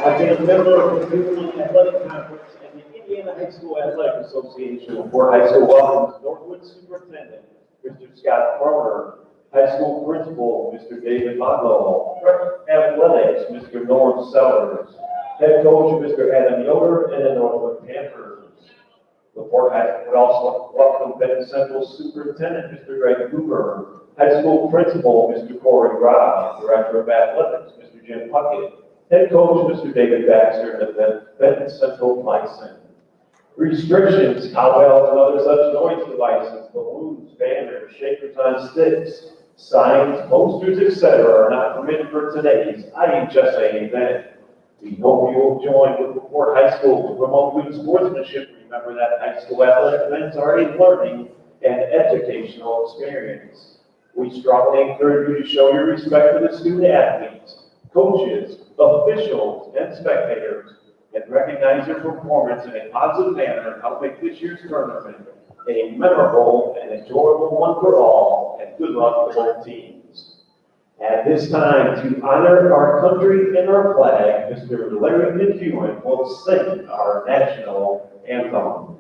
I've been a member of the Juvenile Athletic Conference and the Indiana High School Athletic Association for High School welcomes NorthWood Superintendent, Mr. Scott Croner, High School Principal, Mr. David Mondlow, Athletics, Mr. Norm Sellers, Head Coach, Mr. Adam Yoder, and the NorthWood Panthers. The Port would also welcome Benton Central Superintendent, Mr. Greg Cooper, High School Principal, Mr. Corey Robb, Director of Athletics, Mr. Jim Puckett, Head Coach, Mr. David Baxter, and the Benton Central Bison. Restrictions, cowbells, and other such noise devices, balloons, banners, shakers on sticks, signs, posters, etc. are not permitted for today's IHSA event. We hope you will join with the Port High School to promote good sportsmanship. Remember that high school athletic events are a learning and educational experience. We strongly encourage you to show your respect for the student athletes, coaches, officials, and spectators, and recognize their performance in a positive manner and help make this year's tournament a memorable and enjoyable one for all, and good luck to both teams. At this time, to honor our country and our flag, Mr. Larry McEwen will sing our national anthem.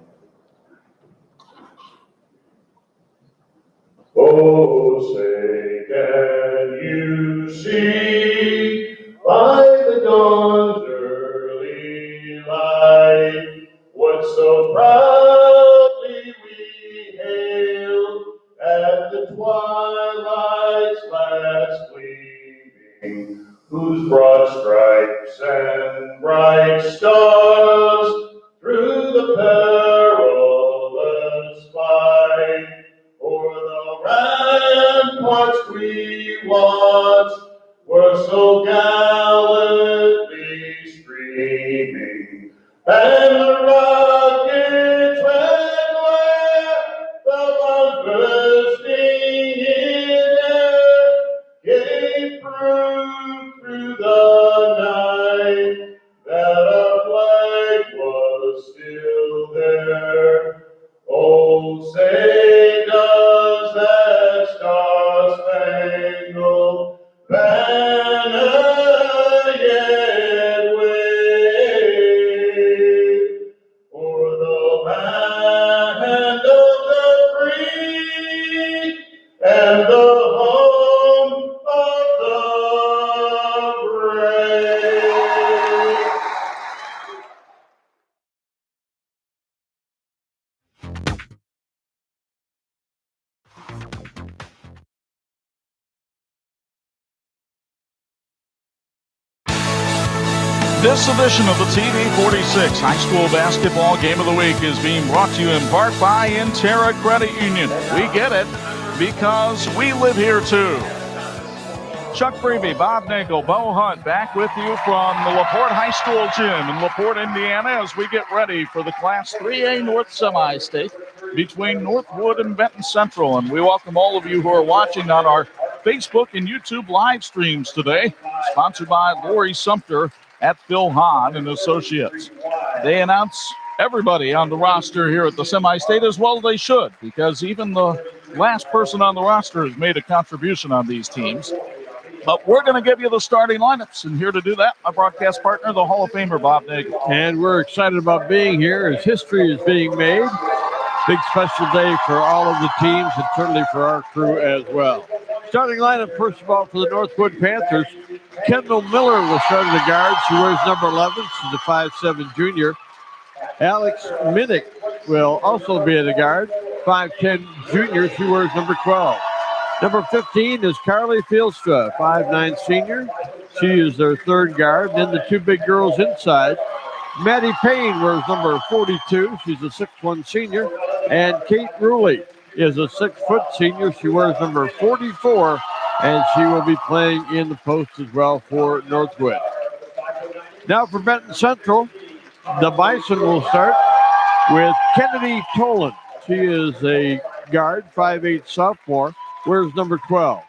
Oh, say, can you see by the dawn's early light what so proudly we hailed at the twilight's last gleaming, whose broad stripes and bright stars through the perilous fight o'er the ramparts we watched were so gallantly streaming, and the rockets went where the bomb bursting in air gave proof through the night that our flag was still there. Oh, say does that star-spangled banner yet wave o'er the land This edition of the TV 46 High School Basketball Game of the Week is being brought to you in part by Intera Credit Union. We get it because we live here too. Chuck Freeby, Bob Nagel, Bo Hunt back with you from the LaPorte High School gym in LaPorte, Indiana, as we get ready for the Class 3A North Semi-State between NorthWood and Benton Central. And we welcome all of you who are watching on our Facebook and YouTube live streams today, sponsored by Laurie Sumpter at Phil Hahn and Associates. They announce everybody on the roster here at the semi-state, as well they should, because even the last person on the roster has made a contribution on these teams. But we're going to give you the starting lineups, and here to do that, my broadcast partner, the Hall of Famer, Bob Nagel. And we're excited about being here as history is being made. Big special day for all of the teams and certainly for our crew as well. Starting lineup, first of all, for the NorthWood Panthers, Kendall Miller will start at the guard. She wears number 11. She's a 5'7 junior. Alex Minnick will also be at the guard, 5'10 junior. She wears number 12. Number 15 is Carly Fieldstra, 5'9 senior. She is their third guard. And then the two big girls inside. Maddie Payne wears number 42. She's a 6'1 senior. And Kate Ruley is a 6-foot senior. She wears number 44. And she will be playing in the post as well for NorthWood. Now for Benton Central, the Bison will start with Kennedy Tolan. She is a guard, 5'8 sophomore, wears number 12.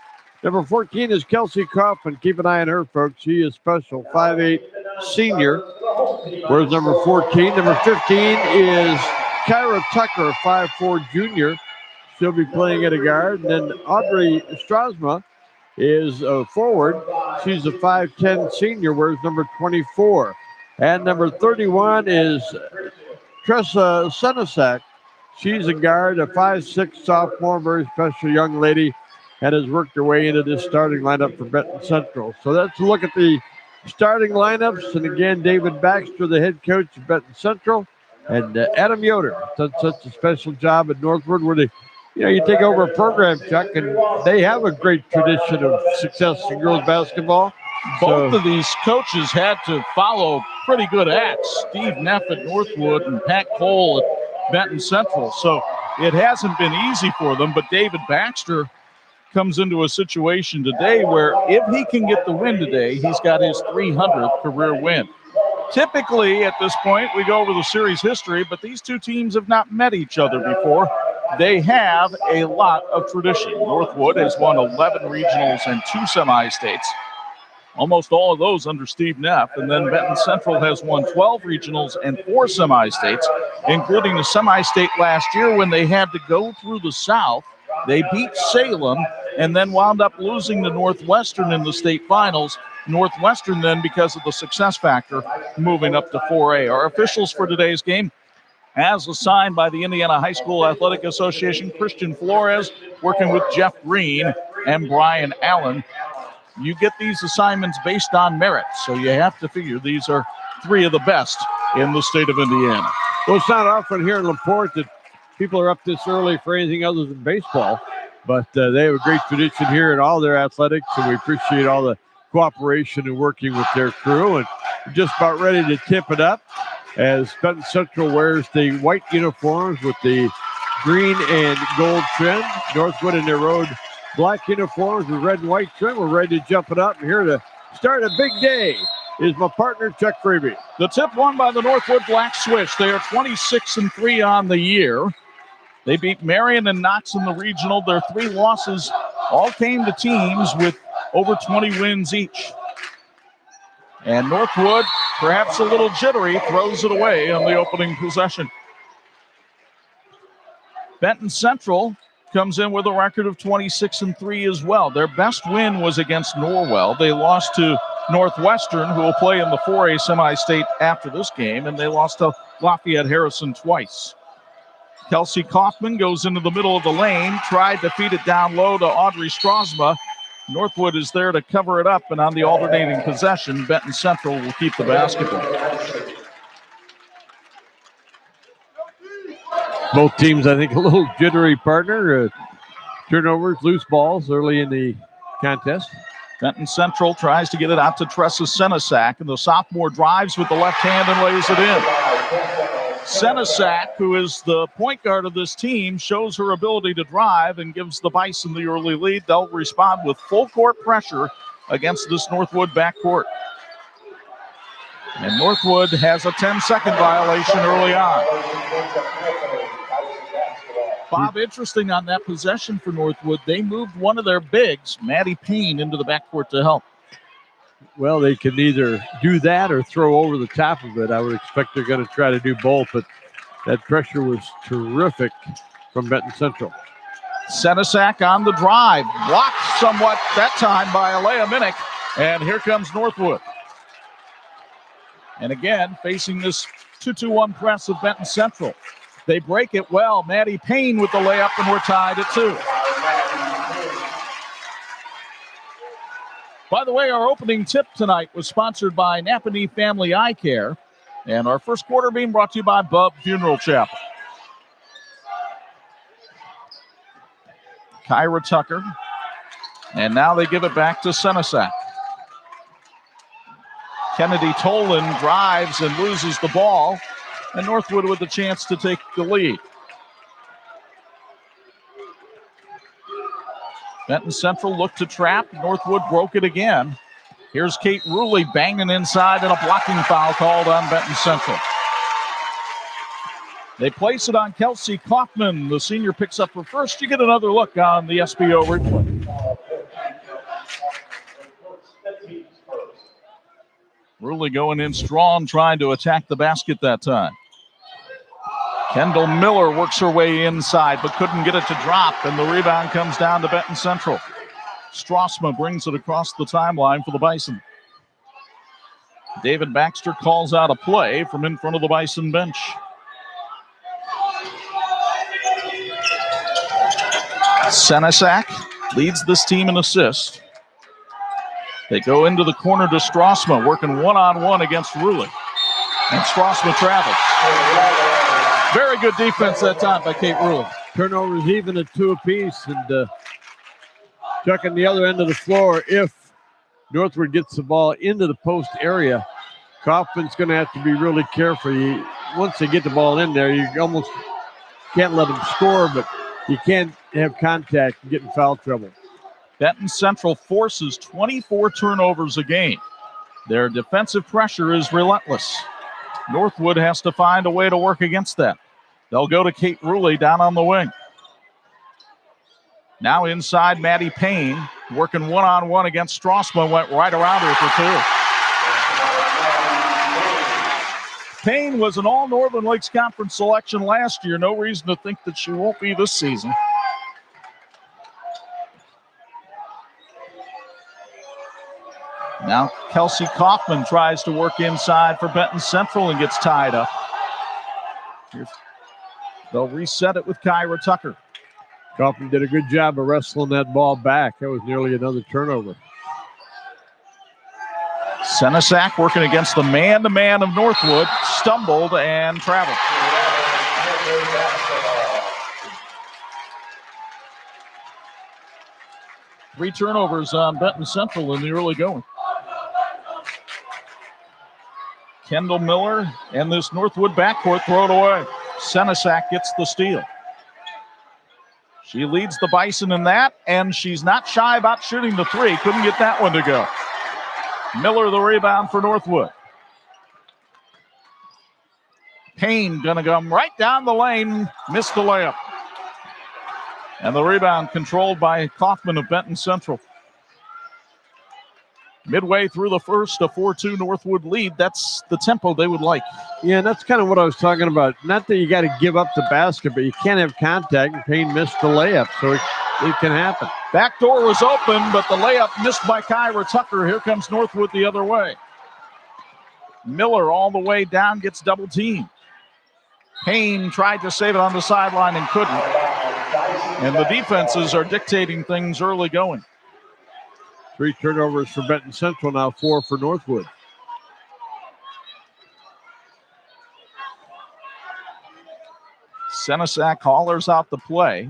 Number 14 is Kelsey Kaufman. Keep an eye on her, folks. She is special, 5'8 senior, wears number 14. Number 15 is Kyra Tucker, 5'4 junior. She'll be playing at a guard. And then Audrey Strasma is a forward. She's a 5'10 senior, wears number 24. And number 31 is Tressa Senesak. She's a guard, a 5'6 sophomore, very special young lady, and has worked her way into this starting lineup for Benton Central. So let's look at the starting lineups. And again, David Baxter, the head coach of Benton Central, and Adam Yoder done such a special job at NorthWood where they, you take over a program, Chuck, and they have a great tradition of success in girls basketball. Both of these coaches had to follow pretty good acts. Steve Neff at NorthWood and Pat Cole at Benton Central. So it hasn't been easy for them, but David Baxter comes into a situation today where if he can get the win today, he's got his 300th career win. Typically, at this point, we go over the series history, but these two teams have not met each other before. They have a lot of tradition. NorthWood has won 11 regionals and 2 semi-states. Almost all of those under Steve Neff. And then Benton Central has won 12 regionals and 4 semi-states, including the semi-state last year when they had to go through the South. They beat Salem and then wound up losing to Northwestern in the state finals. Northwestern then, because of the success factor, moving up to 4A. Our officials for today's game, as assigned by the Indiana High School Athletic Association, Christian Flores, working with Jeff Green and Brian Allen. You get these assignments based on merit, so you have to figure these are 3 of the best in the state of Indiana. Well, it's not often here in LaPorte that people are up this early for anything other than baseball, but they have a great tradition here in all their athletics, and we appreciate all the cooperation and working with their crew. And we're just about ready to tip it up as Benton Central wears the white uniforms with the green and gold trim. NorthWood in their road black uniforms with red and white trim. We're ready to jump it up. And here to start a big day is my partner, Chuck Freeby. The tip won by the NorthWood Black Switch. They are 26-3 on the year. They beat Marion and Knox in the regional. Their 3 losses all came to teams with over 20 wins each. And NorthWood, perhaps a little jittery, throws it away on the opening possession. Benton Central comes in with a record of 26-3 as well. Their best win was against Norwell. They lost to Northwestern, who will play in the 4A semi-state after this game, and they lost to Lafayette Harrison twice. Kelsey Kaufman goes into the middle of the lane, tried to feed it down low to Audrey Strasma. NorthWood is there to cover it up, and on the alternating possession, Benton Central will keep the basketball. Both teams, I think, a little jittery, partner. Turnovers, loose balls early in the contest. Benton Central tries to get it out to Tressa Senesac, and the sophomore drives with the left hand and lays it in. Senesac, who is the point guard of this team, shows her ability to drive and gives the Bison the early lead. They'll respond with full court pressure against this Northwood backcourt. And Northwood has a 10-second violation early on. Bob, interesting on that possession for Northwood, they moved one of their bigs, Maddie Payne, into the backcourt to help. Well, they can either do that or throw over the top of it. I would expect they're going to try to do both, but that pressure was terrific from Benton Central. Senesac on the drive, blocked somewhat that time by Alea Minnick, and here comes Northwood. And again, facing this 2-2-1 press of Benton Central. They break it well. Maddie Payne with the layup, and we're tied at 2. By the way, our opening tip tonight was sponsored by Napanee Family Eye Care, and our first quarter being brought to you by Bub Funeral Chapel. Kyra Tucker, and now they give it back to Senesac. Kennedy Tolan drives and loses the ball, and Northwood with a chance to take the lead. Benton Central looked to trap. Northwood broke it again. Here's Kate Ruley banging inside, and a blocking foul called on Benton Central. They place it on Kelsey Kaufman. The senior picks up her first. You get another look on the SBO replay. Ruley going in strong, trying to attack the basket that time. Kendall Miller works her way inside, but couldn't get it to drop, and the rebound comes down to Benton Central. Strassma brings it across the timeline for the Bison. David Baxter calls out a play from in front of the Bison bench. Senesac leads this team in assists. They go into the corner to Strassma, working one-on-one against Ruley. And Strassma travels. Very good defense that time by Kate Ruley. Turnovers even at 2 apiece, and checking the other end of the floor. If Northwood gets the ball into the post area, Kaufman's going to have to be really careful. Once they get the ball in there, you almost can't let them score, but you can't have contact and get in foul trouble. Benton Central forces 24 turnovers a game. Their defensive pressure is relentless. Northwood has to find a way to work against that. They'll go to Kate Ruley down on the wing. Now inside, Maddie Payne working one-on-one against Strassma, went right around her for 2. Payne was an All-Northern Lakes Conference selection last year. No reason to think that she won't be this season. Now Kelsey Kaufman tries to work inside for Benton Central and gets tied up. They'll reset it with Kyra Tucker. Kaufman did a good job of wrestling that ball back. That was nearly another turnover. Senesac working against the man-to-man of Northwood, stumbled and traveled. Three turnovers on Benton Central in the early going. Kendall Miller and this Northwood backcourt throw it away. Senesac gets the steal. She leads the Bison in that, and she's not shy about shooting the three. Couldn't get that one to go. Miller the rebound for Northwood. Payne gonna come right down the lane, missed the layup. And the rebound controlled by Kaufman of Benton Central. Midway through the first, a 4-2 Northwood lead. That's the tempo they would like. Yeah, and that's kind of what I was talking about. Not that you got to give up the basket, but you can't have contact, and Payne missed the layup, so it can happen. Back door was open, but the layup missed by Kyra Tucker. Here comes Northwood the other way. Miller all the way down, gets double teamed. Payne tried to save it on the sideline and couldn't. And the defenses are dictating things early going. 3 turnovers for Benton Central, now 4 for Northwood. Senesac hollers out the play.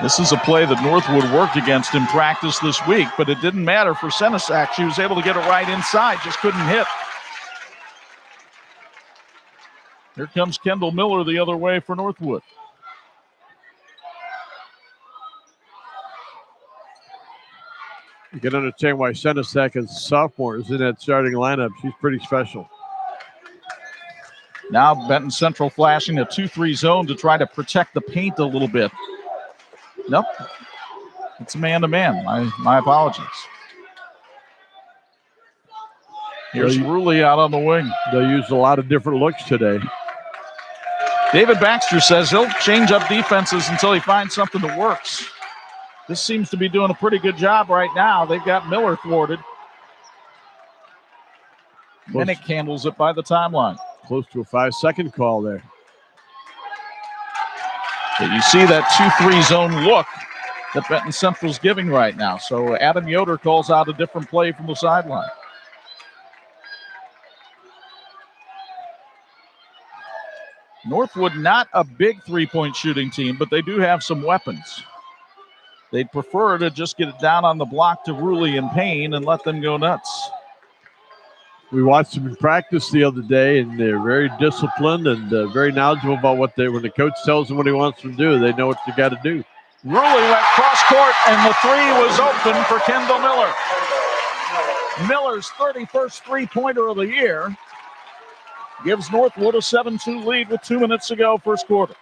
This is a play that Northwood worked against in practice this week, but it didn't matter for Senesac. She was able to get it right inside, just couldn't hit. Here comes Kendall Miller the other way for Northwood. You can understand why Senesac as a sophomore is in that starting lineup. She's pretty special. Now Benton Central flashing a 2-3 zone to try to protect the paint a little bit. Nope. It's man-to-man. My apologies. Here's Ruley out on the wing. They'll use a lot of different looks today. David Baxter says he'll change up defenses until he finds something that works. This seems to be doing a pretty good job right now. They've got Miller thwarted. Minnick handles it by the timeline. Close to a 5-second call there. But you see that 2-3 zone look that Benton Central's giving right now. So Adam Yoder calls out a different play from the sideline. Northwood not a big three-point shooting team, but they do have some weapons. They'd prefer to just get it down on the block to Ruley and Payne and let them go nuts. We watched them in practice the other day, and they're very disciplined and very knowledgeable about when the coach tells them what he wants them to do, they know what you got to do. Ruley went cross court, and the three was open for Kendall Miller. Miller's 31st three-pointer of the year gives Northwood a 7-2 lead with 2 minutes to go, first quarter.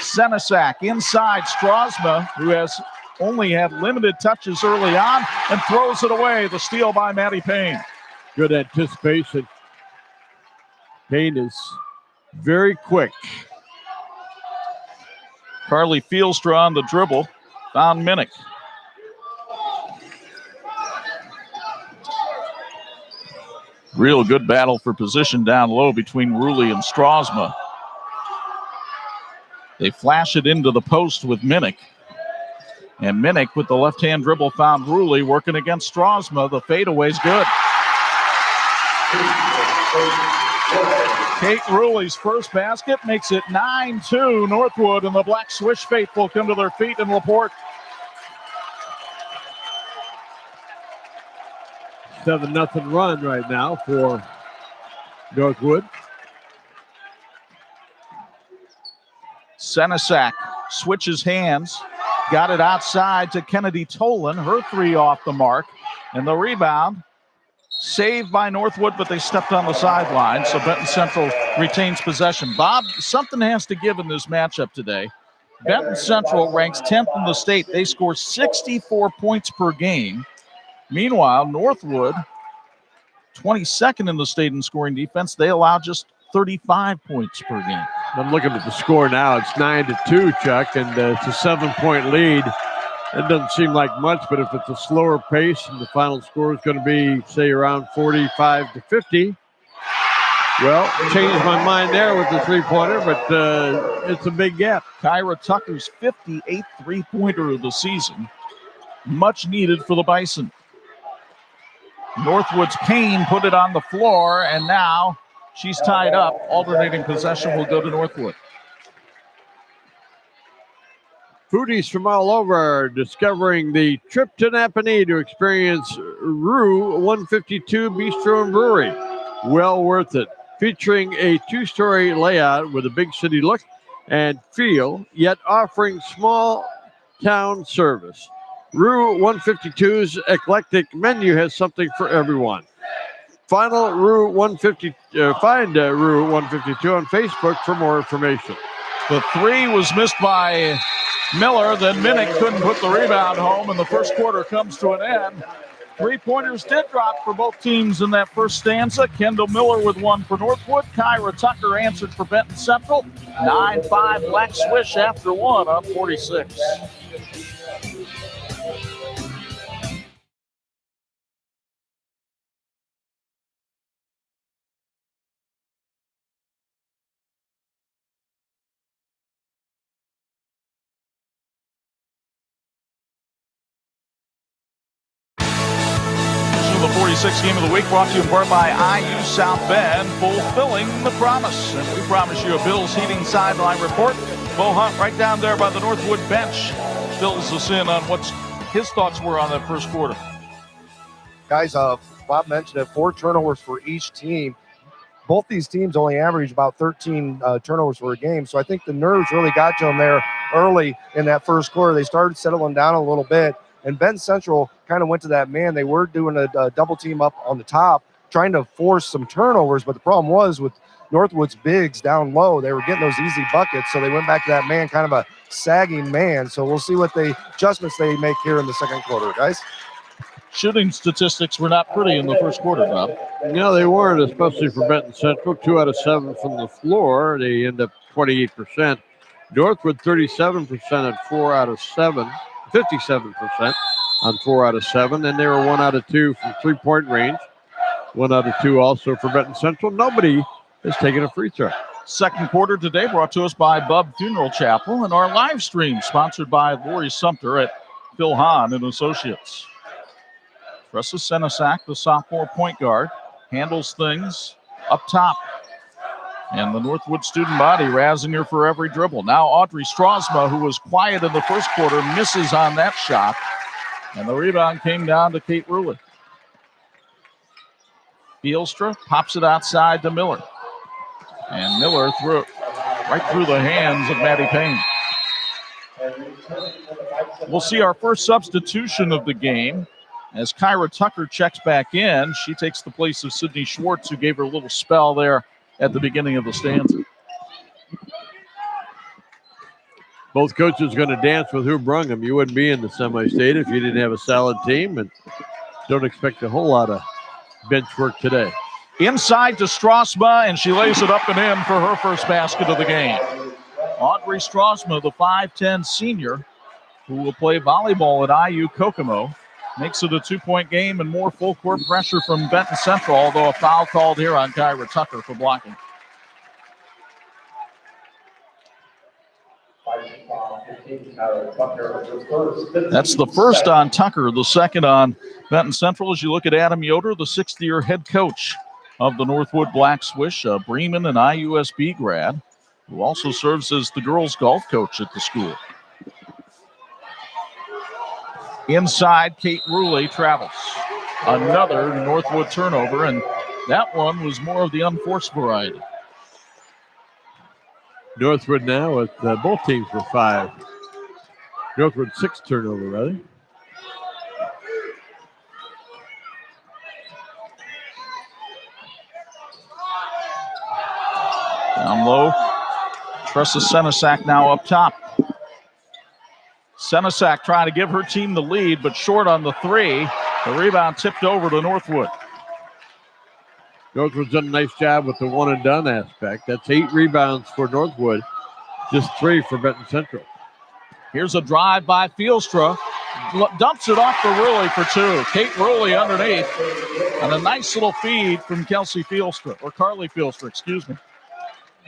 Senesac inside Strasma, who has only had limited touches early on, and throws it away. The steal by Maddie Payne. Good anticipation. Payne is very quick. Carly Fieldstra on the dribble. Found Minnick. Real good battle for position down low between Ruley and Strasma. They flash it into the post with Minnick. And Minnick with the left-hand dribble found Ruley working against Strasma. The fadeaway's good. Kate Ruley's first basket makes it 9-2 Northwood, and the Black Swish faithful come to their feet and report. 7-0 run right now for Northwood. Senesac switches hands, got it outside to Kennedy Tolan. Her three off the mark, and the rebound saved by Northwood, but they stepped on the sideline, so Benton Central retains possession. Bob, something has to give in this matchup today. Benton Central ranks 10th in the state. They score 64 points per game. Meanwhile, Northwood, 22nd in the state in scoring defense. They allow just 35 points per game. I'm looking at the score now. It's 9-2, Chuck, and it's a 7-point lead. It doesn't seem like much, but if it's a slower pace and the final score is going to be, say, around 45-50, well, changed my mind there with the three-pointer, but it's a big gap. Kyra Tucker's 58th three-pointer of the season. Much needed for the Bison. Northwood's Payne put it on the floor, and now she's tied up. Alternating possession will go to Northwood. Foodies from all over are discovering the trip to Napanee to experience Rue 152 Bistro and Brewery. Well worth it. Featuring a 2-story layout with a big city look and feel, yet offering small town service. Rue 152's eclectic menu has something for everyone. Find Rue 152 on Facebook for more information. The three was missed by Miller, then Minnick couldn't put the rebound home, and the first quarter comes to an end. Three-pointers did drop for both teams in that first stanza. Kendall Miller with one for Northwood. Kyra Tucker answered for Benton Central. 9-5 Black Swish after one, up 46. 46 game of the week brought to you in part by IU South Bend, fulfilling the promise. And we promise you a Bills Heating sideline report. Bo Hunt right down there by the Northwood bench fills us in on what his thoughts were on that first quarter. Guys, Bob mentioned it, 4 turnovers for each team. Both these teams only average about 13 turnovers for a game. So I think the nerves really got to them there early in that first quarter. They started settling down a little bit. And Benton Central kind of went to that man. They were doing a double team up on the top, trying to force some turnovers. But the problem was with Northwood's bigs down low, they were getting those easy buckets. So they went back to that man, kind of a sagging man. So we'll see what adjustments they make here in the second quarter, guys. Shooting statistics were not pretty in the first quarter, Bob. No, they weren't, especially for Benton Central. 2 out of 7 from the floor. They end up 28%. Northwood 37% on 4 out of 7. 57% on 4 out of 7. And they were 1 out of 2 from three-point range. 1 out of 2 also for Benton Central. Nobody has taken a free throw. Second quarter today brought to us by Bub Funeral Chapel and our live stream sponsored by Laurie Sumpter at Phil Hahn and Associates. Tressa Senesac, the sophomore point guard, handles things up top. And the Northwood student body razzing her for every dribble. Now Audrey Strasma, who was quiet in the first quarter, misses on that shot. And the rebound came down to Kate Ruley. Fielstra pops it outside to Miller. And Miller threw it right through the hands of Maddie Payne. We'll see our first substitution of the game. As Kyra Tucker checks back in, she takes the place of Sydney Schwartz, who gave her a little spell there at the beginning of the stanza. Both coaches going to dance with who brung them. You wouldn't be in the semi-state if you didn't have a solid team, and don't expect a whole lot of bench work today. Inside to Strasma, and she lays it up and in for her first basket of the game. Audrey Strasma, the 5'10 senior, who will play volleyball at IU Kokomo, makes it a 2-point game and more full court pressure from Benton Central, although a foul called here on Kyra Tucker for blocking. That's the first on Tucker, the second on Benton Central. As you look at Adam Yoder, the 6th-year head coach of the Northwood Black Swish, a Bremen and IUSB grad, who also serves as the girls' golf coach at the school. Inside, Kate Ruley travels. Another Northwood turnover, and that one was more of the unforced variety. Northwood now with both teams for 5. Northwood 6 turnover, rather. Down low. Tressa Senesac now up top. Senesac trying to give her team the lead, but short on the 3. The rebound tipped over to Northwood. Northwood's done a nice job with the one-and-done aspect. That's 8 rebounds for Northwood, just 3 for Benton Central. Here's a drive by Fielstra. Dumps it off to Ruley for 2. Kate Ruley underneath. And a nice little feed from Kelsey Fielstra, or Carly Fielstra, excuse me.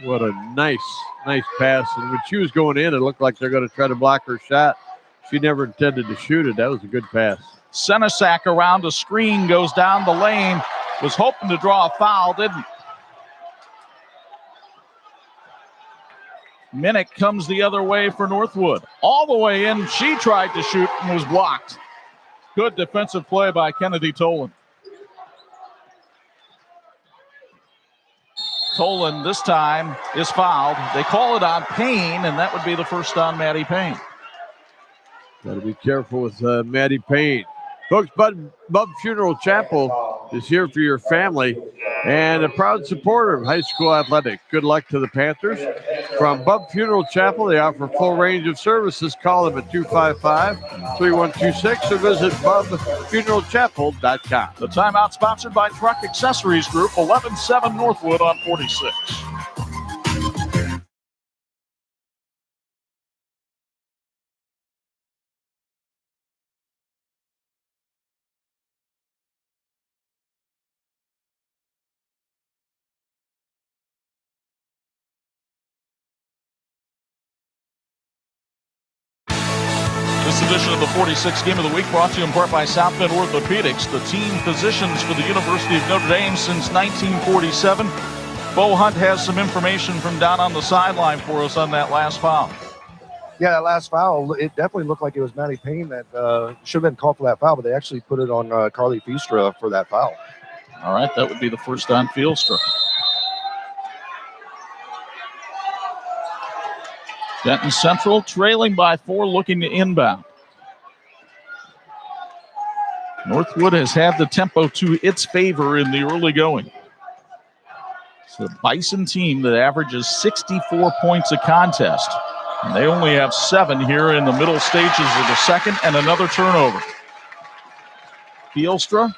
What a nice pass. And when she was going in, it looked like they're going to try to block her shot. She never intended to shoot it. That was a good pass. Senesac around a screen, goes down the lane. Was hoping to draw a foul, didn't. Minnick comes the other way for Northwood. All the way in. She tried to shoot and was blocked. Good defensive play by Kennedy Tolan. Tolan this time is fouled. They call it on Payne, and that would be the first on Maddie Payne. Got to be careful with Maddie Payne. Folks, Bub Funeral Chapel is here for your family and a proud supporter of high school athletics. Good luck to the Panthers. From Bub Funeral Chapel, they offer full range of services. Call them at 255-3126 or visit bubfuneralchapel.com. The timeout sponsored by Truck Accessories Group, 11-7 Northwood on 46. This edition of the 46th game of the week, brought to you in part by South Bend Orthopedics, the team physicians for the University of Notre Dame since 1947. Bo Hunt has some information from down on the sideline for us on that last foul. Yeah, that last foul, it definitely looked like it was Maddie Payne that should have been called for that foul, but they actually put it on Carly Fiestra for that foul. All right, that would be the first on Fiestra. Benton Central trailing by 4, looking to inbound. Northwood has had the tempo to its favor in the early going. It's the Bison team that averages 64 points a contest. And they only have 7 here in the middle stages of the second, and another turnover. Fielstra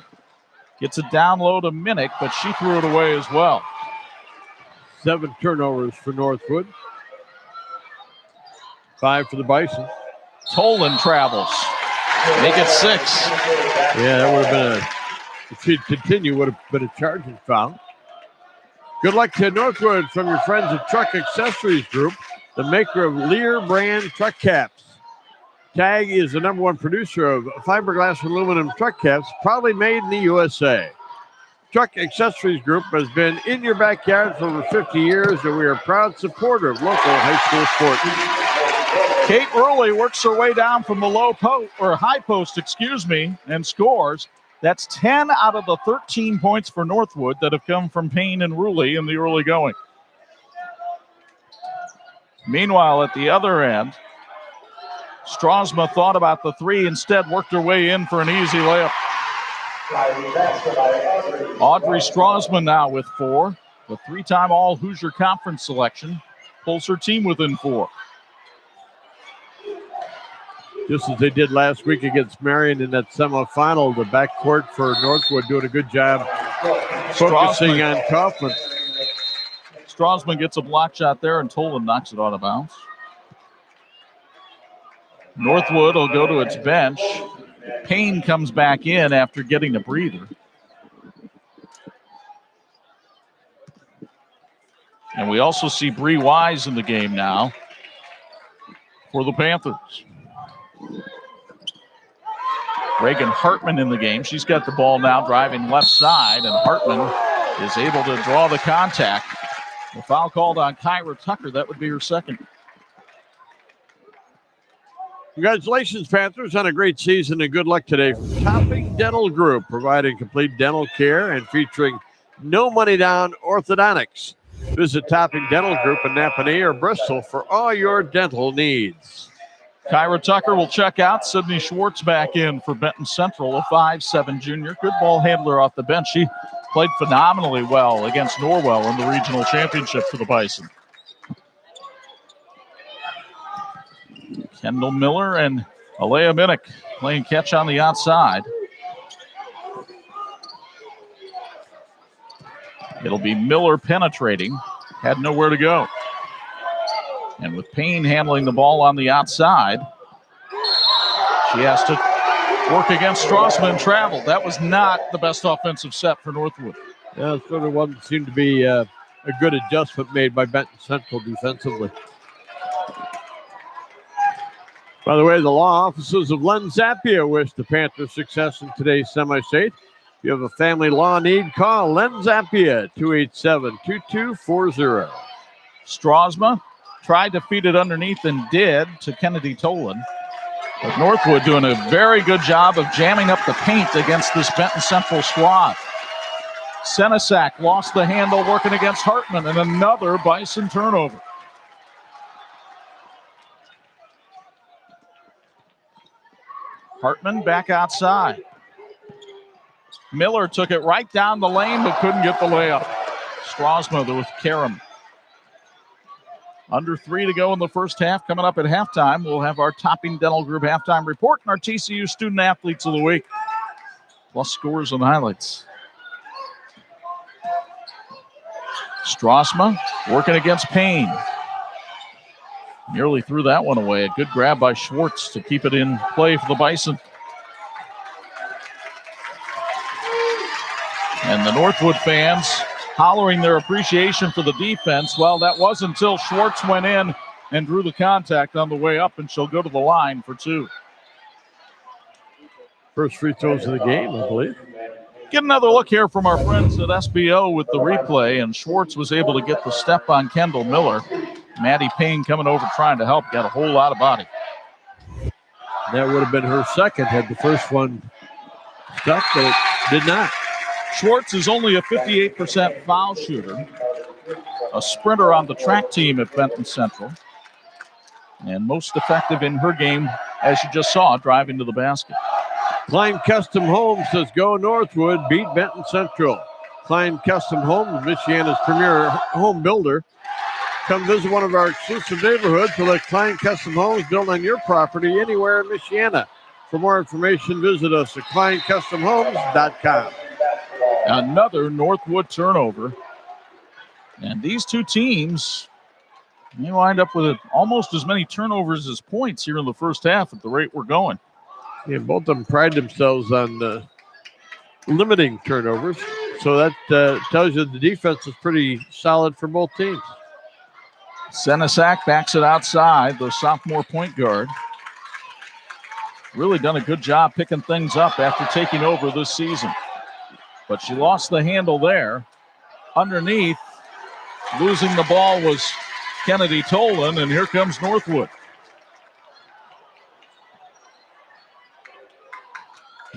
gets it down low to Minnick, but she threw it away as well. 7 turnovers for Northwood. 5 for the Bison. Tolan travels. Make it 6. Yeah, that would have been if she'd continue, would have been a charging foul. Good luck to Northwood from your friends at Truck Accessories Group, the maker of Lear brand truck caps. TAG is the #1 producer of fiberglass aluminum truck caps, proudly made in the USA. Truck Accessories Group has been in your backyard for over 50 years, and we are a proud supporter of local high school sports. Kate Rowley works her way down from the high post, and scores. That's 10 out of the 13 points for Northwood that have come from Payne and Rowley in the early going. Meanwhile, at the other end, Strasma thought about the 3, instead worked her way in for an easy layup. Audrey Strasma now with 4. The 3-time All-Hoosier Conference selection pulls her team within 4. Just as they did last week against Marion in that semifinal, the backcourt for Northwood doing a good job focusing on Kaufman. Strasman gets a block shot there, and Tolan knocks it out of bounds. Northwood will go to its bench. Payne comes back in after getting a breather. And we also see Bree Wise in the game now for the Panthers. Reagan Hartman in the game. She's got the ball now driving left side, and Hartman is able to draw the contact. The foul called on Kyra Tucker. That would be her second. Congratulations, Panthers, on a great season, and good luck today. Topping Dental Group, providing complete dental care and featuring no money down orthodontics. Visit Topping Dental Group in Napanee or Bristol for all your dental needs. Kyra Tucker will check out. Sydney Schwartz back in for Benton Central, a 5'7" junior. Good ball handler off the bench. She played phenomenally well against Norwell in the regional championship for the Bison. Kendall Miller and Alea Minnick playing catch on the outside. It'll be Miller penetrating. Had nowhere to go. And with Payne handling the ball on the outside, she has to work against Strassman and travel. That was not the best offensive set for Northwood. Yeah, it sort of wasn't seem to be a good adjustment made by Benton Central defensively. By the way, the law offices of Len Zappia wish the Panthers success in today's semi-state. If you have a family law need, call Len Zappia, 287-2240. Strasma tried to feed it underneath and did to Kennedy Tolan. But Northwood doing a very good job of jamming up the paint against this Benton Central squad. Senesac lost the handle working against Hartman, and another Bison turnover. Hartman back outside. Miller took it right down the lane but couldn't get the layup. Strasma with Karam. Under 3 to go in the first half. Coming up at halftime, we'll have our Topping Dental Group halftime report and our TCU Student Athletes of the Week, plus scores and highlights. Strasma working against Payne. Nearly threw that one away. A good grab by Schwartz to keep it in play for the Bison. And the Northwood fans hollering their appreciation for the defense. Well, that was until Schwartz went in and drew the contact on the way up, and she'll go to the line for 2. First free throws of the game, I believe. Get another look here from our friends at SBO with the replay, and Schwartz was able to get the step on Kendall Miller. Maddie Payne coming over trying to help, got a whole lot of body. That would have been her second had the first one stuck, but it did not. Schwartz is only a 58% foul shooter, a sprinter on the track team at Benton Central, and most effective in her game, as you just saw, driving to the basket. Klein Custom Homes says, go Northwood, beat Benton Central. Klein Custom Homes, Michiana's premier home builder. Come visit one of our exclusive neighborhoods to let Klein Custom Homes build on your property anywhere in Michiana. For more information, visit us at KleinCustomHomes.com. Another Northwood turnover. And these two teams may wind up with almost as many turnovers as points here in the first half at the rate we're going. Yeah, both of them pride themselves on limiting turnovers. So that tells you the defense is pretty solid for both teams. Senesac backs it outside, the sophomore point guard. Really done a good job picking things up after taking over this season. But she lost the handle there. Underneath, losing the ball was Kennedy Tolan, and here comes Northwood.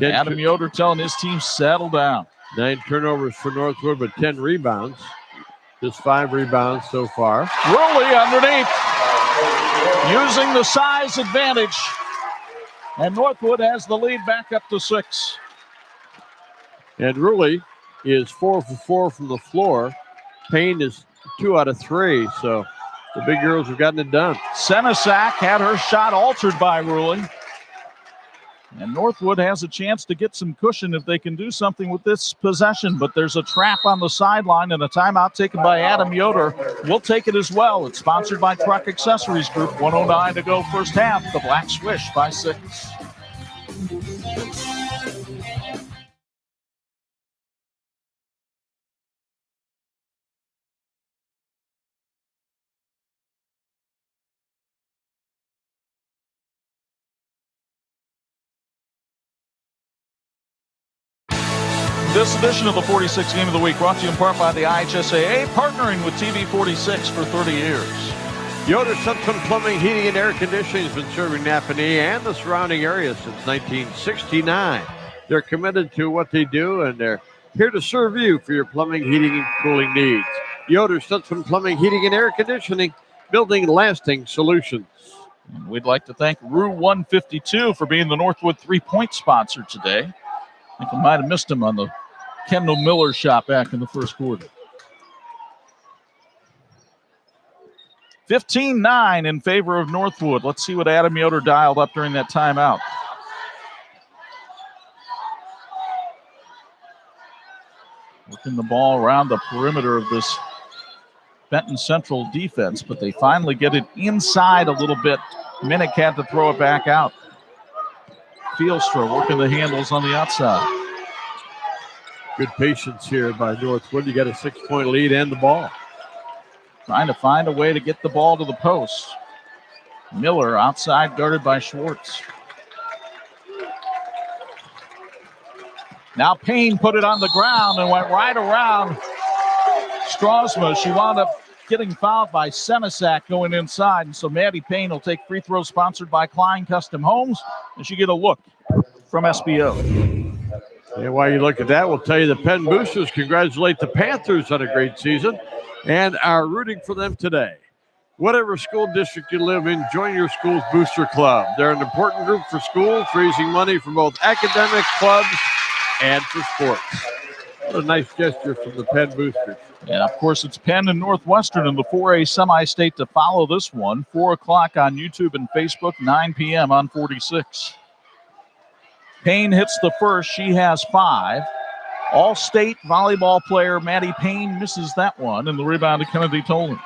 Adam Yoder telling his team settle down. 9 turnovers for Northwood, but 10 rebounds. Just 5 rebounds so far. Ruley underneath, using the size advantage. And Northwood has the lead back up to 6. And Ruley is 4 for 4 from the floor. Payne is 2 out of 3, so the big girls have gotten it done. Senesac had her shot altered by Ruley. And Northwood has a chance to get some cushion if they can do something with this possession. But there's a trap on the sideline and a timeout taken by Adam Yoder. We'll take it as well. It's sponsored by Truck Accessories Group. 1:09 to go first half. The Black Swish by 6. This edition of the 46 Game of the Week brought to you in part by the IHSAA, partnering with TV 46 for 30 years. Yoder Central Plumbing, Heating, and Air Conditioning has been serving Napanee and the surrounding area since 1969. They're committed to what they do, and they're here to serve you for your plumbing, heating, and cooling needs. Yoder Central Plumbing, Heating, and Air Conditioning, building lasting solutions. And we'd like to thank Rue 152 for being the Northwood 3-point sponsor today. I think I might have missed him on the Kendall Miller shot back in the first quarter. 15-9 in favor of Northwood. Let's see what Adam Yoder dialed up during that timeout. Working the ball around the perimeter of this Benton Central defense, but they finally get it inside a little bit. Minnick had to throw it back out. Fielstra working the handles on the outside. Good patience here by Northwood. You got a 6-point lead and the ball. Trying to find a way to get the ball to the post. Miller outside guarded by Schwartz. Now Payne put it on the ground and went right around Strasma. She wound up getting fouled by Senesac going inside. And so Maddie Payne will take free throws sponsored by Klein Custom Homes. And she get a look from SBO. And while you look at that, we'll tell you the Penn Boosters congratulate the Panthers on a great season and are rooting for them today. Whatever school district you live in, join your school's booster club. They're an important group for schools, raising money for both academic clubs and for sports. What a nice gesture from the Penn Boosters. And, of course, it's Penn and Northwestern in the 4A semi-state to follow this one. 4 o'clock on YouTube and Facebook, 9 p.m. on 46. Payne hits the first. She has 5. All-state volleyball player Maddie Payne misses that one, and the rebound to Kennedy Tolan.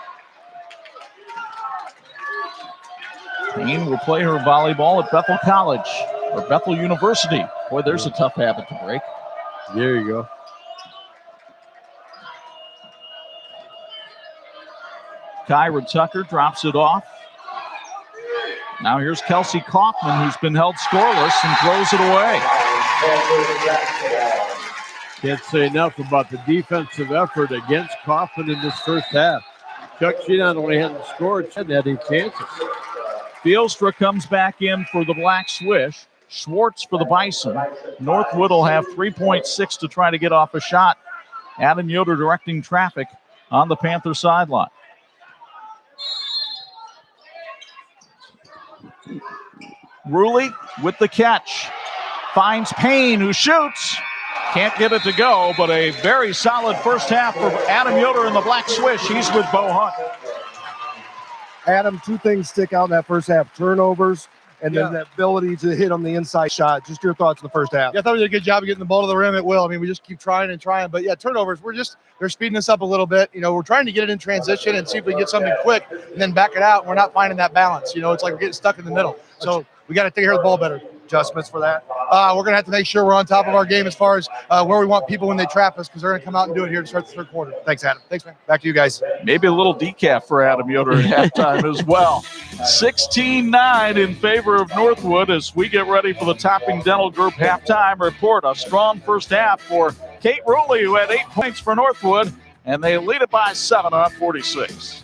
Payne will play her volleyball at Bethel College, or Bethel University. Boy, there's a tough habit to break. There you go. Kyra Tucker drops it off. Now here's Kelsey Kaufman, who's been held scoreless, and throws it away. Panthers basketball. Can't say enough about the defensive effort against Kaufman in this first half. Chuck, she not only hadn't scored, she hadn't had any chances. Fielstra comes back in for the Black Swish. Schwartz for the Bison. Northwood will have 3.6 to try to get off a shot. Adam Yoder directing traffic on the Panther sideline. Ruley with the catch. Finds Payne, who shoots. Can't get it to go, but a very solid first half for Adam Yoder in the Black Swish. He's with Bo Hunt. Adam, two things stick out in that first half: turnovers and then that ability to hit on the inside shot. Just your thoughts on the first half. Yeah, I thought we did a good job of getting the ball to the rim at will. I mean, we just keep trying and trying. But, yeah, turnovers, they're speeding us up a little bit. You know, we're trying to get it in transition and see if we can get something quick and then back it out. And we're not finding that balance. You know, it's like we're getting stuck in the middle. So we got to take care of the ball better. Adjustments for that? We're going to have to make sure we're on top of our game as far as where we want people when they trap us, because they're going to come out and do it here to start the third quarter. Thanks, Adam. Thanks, man. Back to you guys. Maybe a little decaf for Adam Yoder at halftime as well. 16-9 in favor of Northwood as we get ready for the Topping Dental Group halftime report. A strong first half for Kate Ruley, who had 8 points for Northwood, and they lead it by 7 on 46.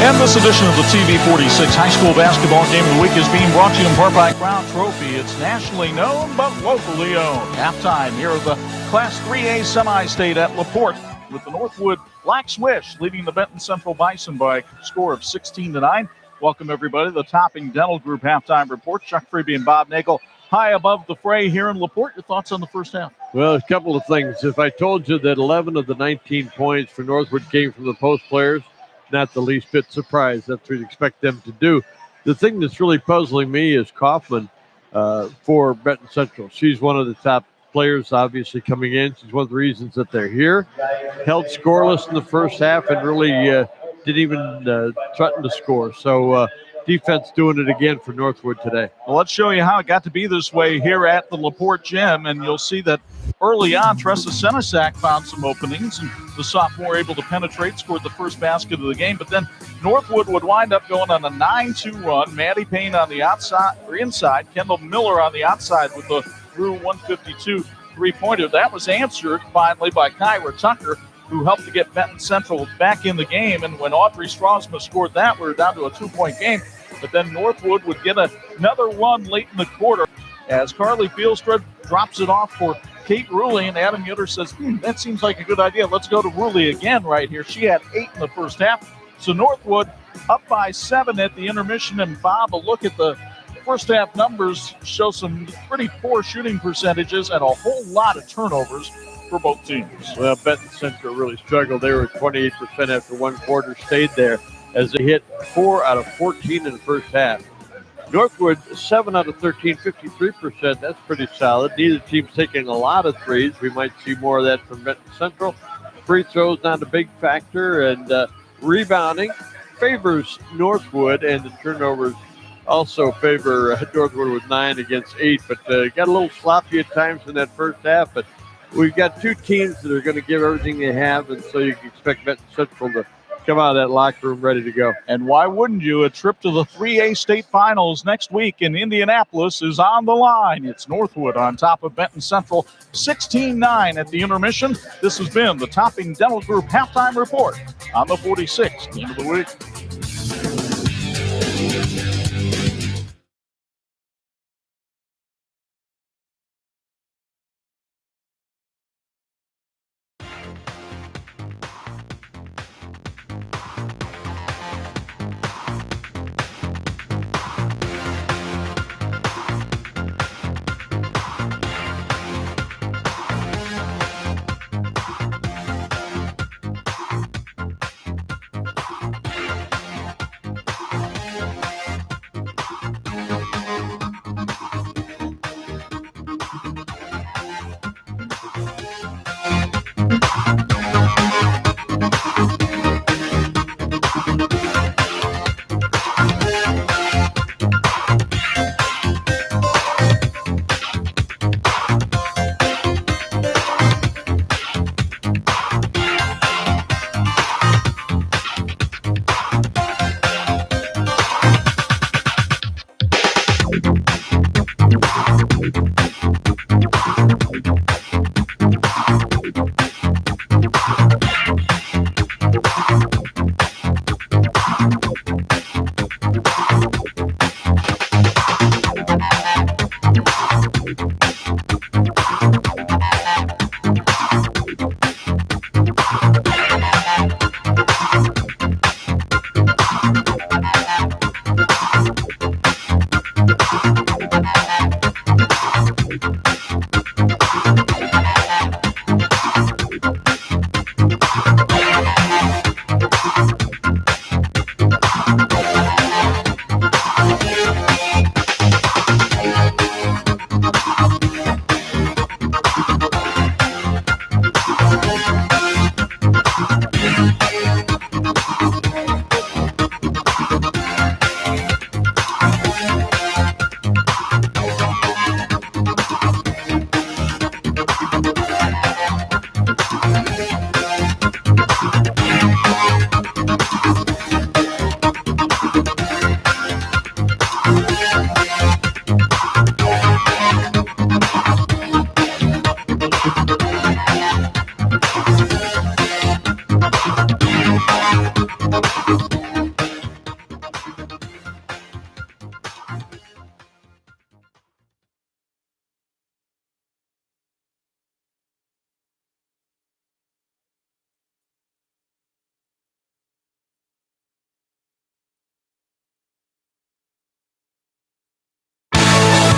And this edition of the TV 46 High School Basketball Game of the Week is being brought to you in part by Crown Trophy. It's nationally known but locally owned. Halftime here at the Class 3A semi-state at LaPorte. with the Northwood Black Swish leading the Benton Central Bison by a score of 16-9. Welcome, everybody, to the Topping Dental Group halftime report. Chuck Freeby and Bob Nagel high above the fray here in LaPorte. Your thoughts on the first half? Well, a couple of things. If I told you that 11 of the 19 points for Northwood came from the post players, not the least bit surprised. That's what we'd expect them to do. The thing that's really puzzling me is Kaufman for Benton Central. She's one of the top players, obviously, coming in. She's one of the reasons that they're here. Held scoreless in the first half and really didn't even threaten to score. So defense doing it again for Northwood today. Well, let's show you how it got to be this way here at the LaPorte Gym, and you'll see that early on, Tressa Senesac found some openings, and the sophomore able to penetrate, scored the first basket of the game. But then Northwood would wind up going on a 9-2 run. Maddie Payne on the outside or inside, Kendall Miller on the outside with the Drew 152 three-pointer. That was answered finally by Kyra Tucker, who helped to get Benton Central back in the game. And when Audrey Strasma scored that, we were down to a 2-point game. But then Northwood would get another run late in the quarter as Carly Fieldstra drops it off for Kate Ruley, and Adam Yoder says, that seems like a good idea. Let's go to Ruley again right here. She had 8 in the first half. So Northwood up by 7 at the intermission. And Bob, a look at the first half numbers show some pretty poor shooting percentages and a whole lot of turnovers for both teams. Well, Benton Central really struggled. They were 28% after one quarter, stayed there as they hit 4 out of 14 in the first half. Northwood, 7 out of 13, 53%. That's pretty solid. Neither team's taking a lot of threes. We might see more of that from Benton Central. Free throws not a big factor, and rebounding favors Northwood, and the turnovers also favor Northwood with 9 against 8. But got a little sloppy at times in that first half. But we've got two teams that are going to give everything they have, and so you can expect Benton Central to come out of that locker room ready to go. And why wouldn't you? A trip to the 3A state finals next week in Indianapolis is on the line. It's Northwood on top of Benton Central, 16-9 at the intermission. This has been the Topping Dental Group halftime report on the 46th game of the week.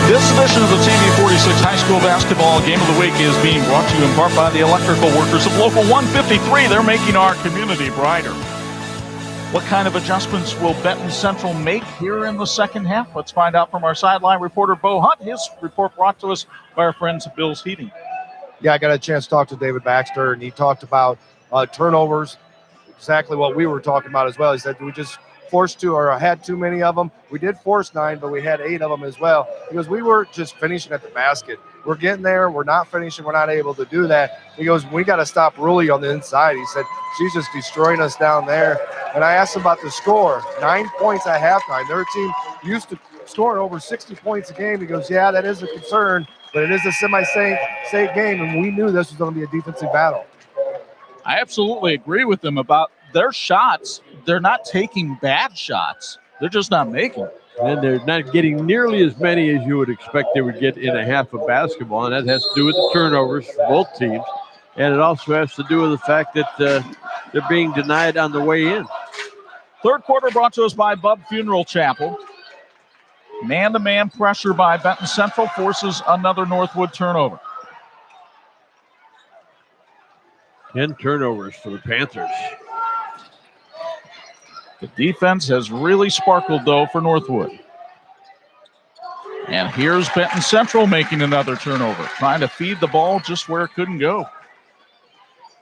This edition of the TV46 High School Basketball Game of the Week is being brought to you in part by the electrical workers of Local 153. They're making our community brighter. What kind of adjustments will Benton Central make here in the second half? Let's find out from our sideline reporter, Bo Hunt. His report brought to us by our friends at Bill's Heating. Yeah, I got a chance to talk to David Baxter, and he talked about turnovers, exactly what we were talking about as well. He said we just forced two or had too many of them. We did force 9, but we had 8 of them as well because we were just finishing at the basket. We're getting there. We're not finishing. We're not able to do that. He goes, we got to stop Rulli on the inside. He said, she's just destroying us down there. And I asked him about the score, 9 points at halftime. Their team used to score over 60 points a game. He goes, yeah, that is a concern, but it is a semi-state game, and we knew this was going to be a defensive battle. I absolutely agree with them about their shots. They're not taking bad shots. They're just not making. And they're not getting nearly as many as you would expect they would get in a half of basketball, and that has to do with the turnovers for both teams. And it also has to do with the fact that they're being denied on the way in. Third quarter brought to us by Bub Funeral Chapel. Man-to-man pressure by Benton Central forces another Northwood turnover. 10 turnovers for the Panthers. The defense has really sparkled, though, for Northwood. And here's Benton Central making another turnover, trying to feed the ball just where it couldn't go.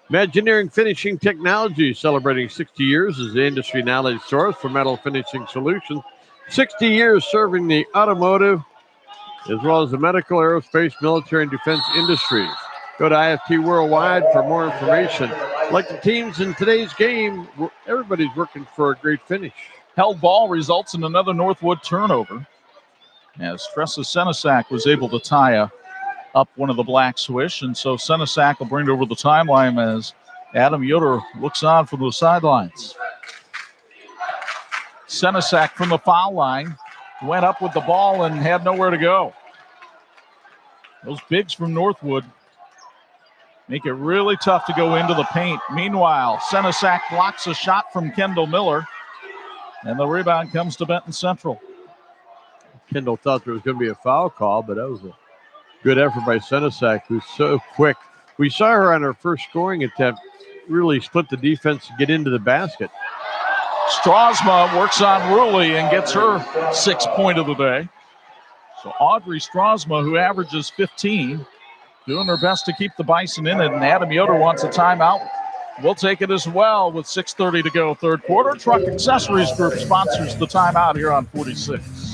Imagineering Finishing Technology celebrating 60 years as the industry knowledge source for metal finishing solutions. 60 years serving the automotive as well as the medical, aerospace, military, and defense industries. Go to IFT Worldwide for more information. Like the teams in today's game, everybody's working for a great finish. Held ball results in another Northwood turnover as Tressa Senesac was able to tie up one of the Black Swish, and so Senesac will bring it over the timeline as Adam Yoder looks on from the sidelines. Senesac from the foul line went up with the ball and had nowhere to go. Those bigs from Northwood make it really tough to go into the paint. Meanwhile, Senesac blocks a shot from Kendall Miller, and the rebound comes to Benton Central. Kendall thought there was going to be a foul call, but that was a good effort by Senesac, who's so quick. We saw her on her first scoring attempt really split the defense to get into the basket. Strasma works on Rulli and gets her 6th point of the day. So Audrey Strasma, who averages 15, doing her best to keep the Bison in it, and Adam Yoder wants a timeout. We'll take it as well with 6:30 to go third quarter. Truck Accessories Group sponsors the timeout here on 46.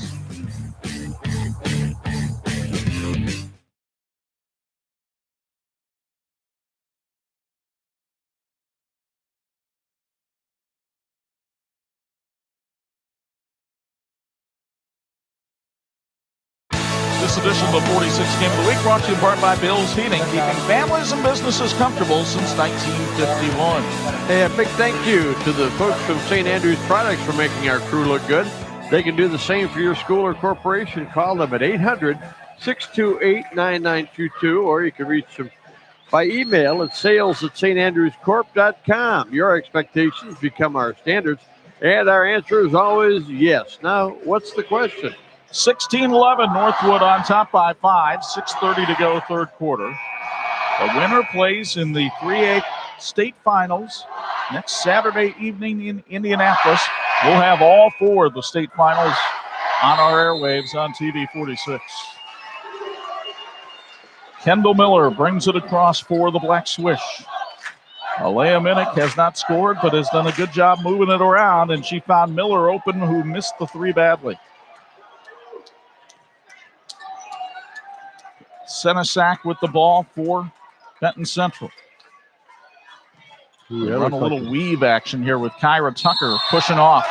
This edition of the 46 Game of the Week brought to you in part by Bill's Heating, keeping families and businesses comfortable since 1951. Hey, a big thank you to the folks from St. Andrews Products for making our crew look good. They can do the same for your school or corporation. Call them at 800-628-9922, or you can reach them by email at sales@standrewscorp.com. Your expectations become our standards, and our answer is always yes. Now, what's the question? 16-11, Northwood on top by 5, 6:30 to go third quarter. The winner plays in the 3A state finals next Saturday evening in Indianapolis. We'll have all 4 of the state finals on our airwaves on TV 46. Kendall Miller brings it across for the Black Swish. Alea Minnick has not scored, but has done a good job moving it around, and she found Miller open, who missed the 3 badly. Senesac with the ball for Benton Central. We run a little weave action here with Kyra Tucker pushing off.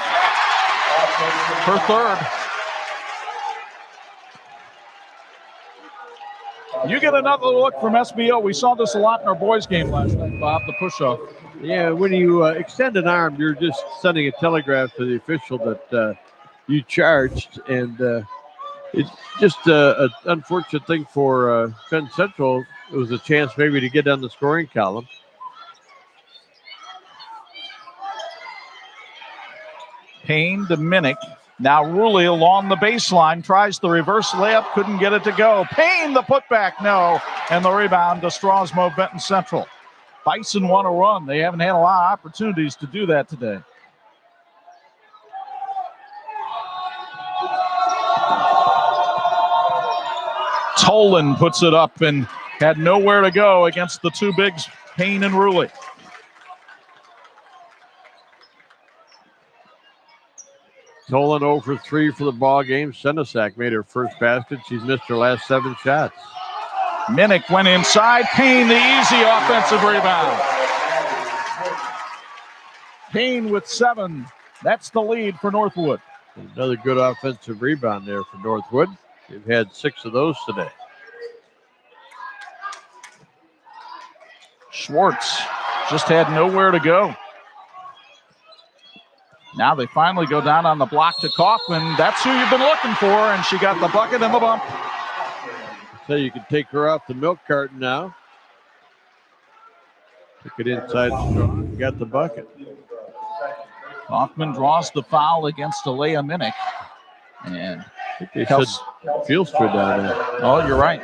Her third. You get another look from SBO. We saw this a lot in our boys' game last night, Bob, the push-off. Yeah, when you extend an arm, you're just sending a telegraph to the official that you charged, and it's just an unfortunate thing for Penn Central. It was a chance maybe to get on the scoring column. Payne to Minnick. Now Rulli along the baseline, tries the reverse layup, couldn't get it to go. Payne, the putback, no. And the rebound to Strasmo Benton Central. Bison want to run. They haven't had a lot of opportunities to do that today. Tolan puts it up and had nowhere to go against the two bigs, Payne and Rulli. Tolan 0 for 3 for the ball game. Senesac made her first basket. She's missed her last 7 shots. Minnick went inside. Payne, the easy offensive rebound. Payne with 7. That's the lead for Northwood. Another good offensive rebound there for Northwood. They've had 6 of those today. Schwartz just had nowhere to go. Now they finally go down on the block to Kaufman. That's who you've been looking for, and she got the bucket and the bump. So you can take her off the milk carton now. Took it inside strong. Got the bucket. Kaufman draws the foul against Alea Minnick. And I think they said Fieldstra down there. Oh, you're right.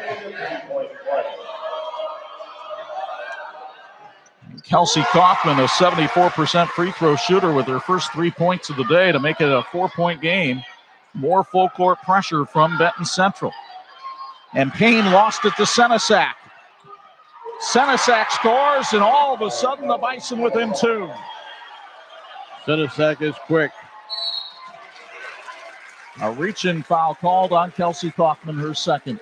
Kelsey Kaufman, a 74% free throw shooter with her first 3 points of the day to make it a 4-point game. More full court pressure from Benton Central. And Payne lost it to Senesac. Senesac scores, and all of a sudden the Bison within 2. Senesac is quick. A reach-in foul called on Kelsey Kaufman, her second.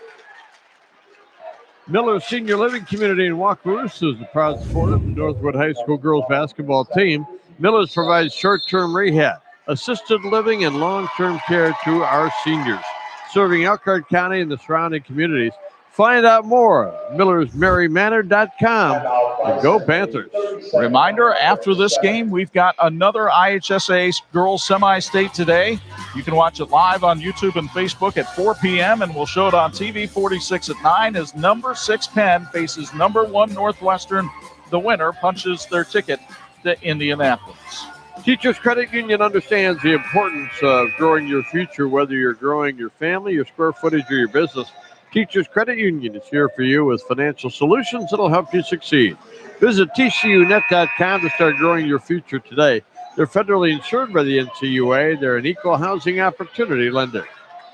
Miller Senior Living Community in Wakarusa is the proud supporter of the Northwood High School girls basketball team. Miller's provides short-term rehab, assisted living, and long-term care to our seniors, serving Elkhart County and the surrounding communities. Find out more at millersmarymanor.com. And go Panthers. Reminder, after this game, we've got another IHSA girls semi-state today. You can watch it live on YouTube and Facebook at 4 p.m., and we'll show it on TV 46 at 9 as number 6 Penn faces number 1 Northwestern. The winner punches their ticket to Indianapolis. Teachers Credit Union understands the importance of growing your future, whether you're growing your family, your square footage, or your business. Teachers Credit Union is here for you with financial solutions that will help you succeed. Visit tcunet.com to start growing your future today. They're federally insured by the NCUA. They're an equal housing opportunity lender.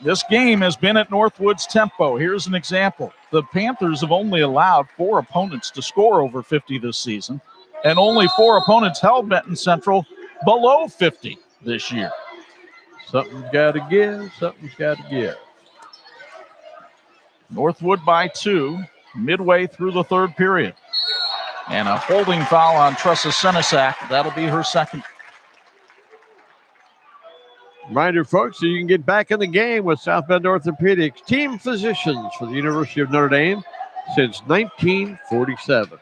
This game has been at Northwood's tempo. Here's an example. The Panthers have only allowed 4 opponents to score over 50 this season, and only 4 opponents held Benton Central below 50 this year. Something's got to give. Something's got to give. Northwood by 2 midway through the third period. And a holding foul on Tressa Senesac. That'll be her second. Reminder, folks, so you can get back in the game with South Bend Orthopedics, team physicians for the University of Notre Dame since 1947.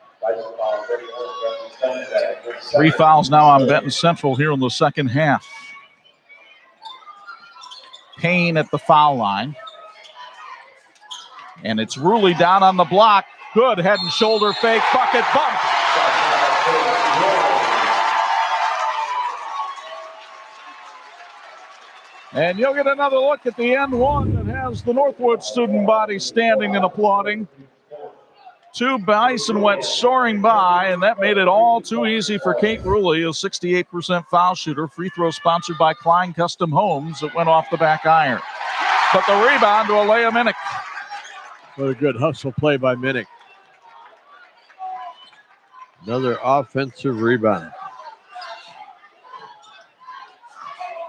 3 fouls now on Benton Central here in the second half. Payne at the foul line. And it's Rulli down on the block. Good head and shoulder fake, bucket, bump. And you'll get another look at the end one that has the Northwood student body standing and applauding. 2 Bison went soaring by, and that made it all too easy for Kate Rulli, a 68% foul shooter. Free throw sponsored by Klein Custom Homes that went off the back iron. But the rebound to Alea Minnick. What a good hustle play by Minnick. Another offensive rebound.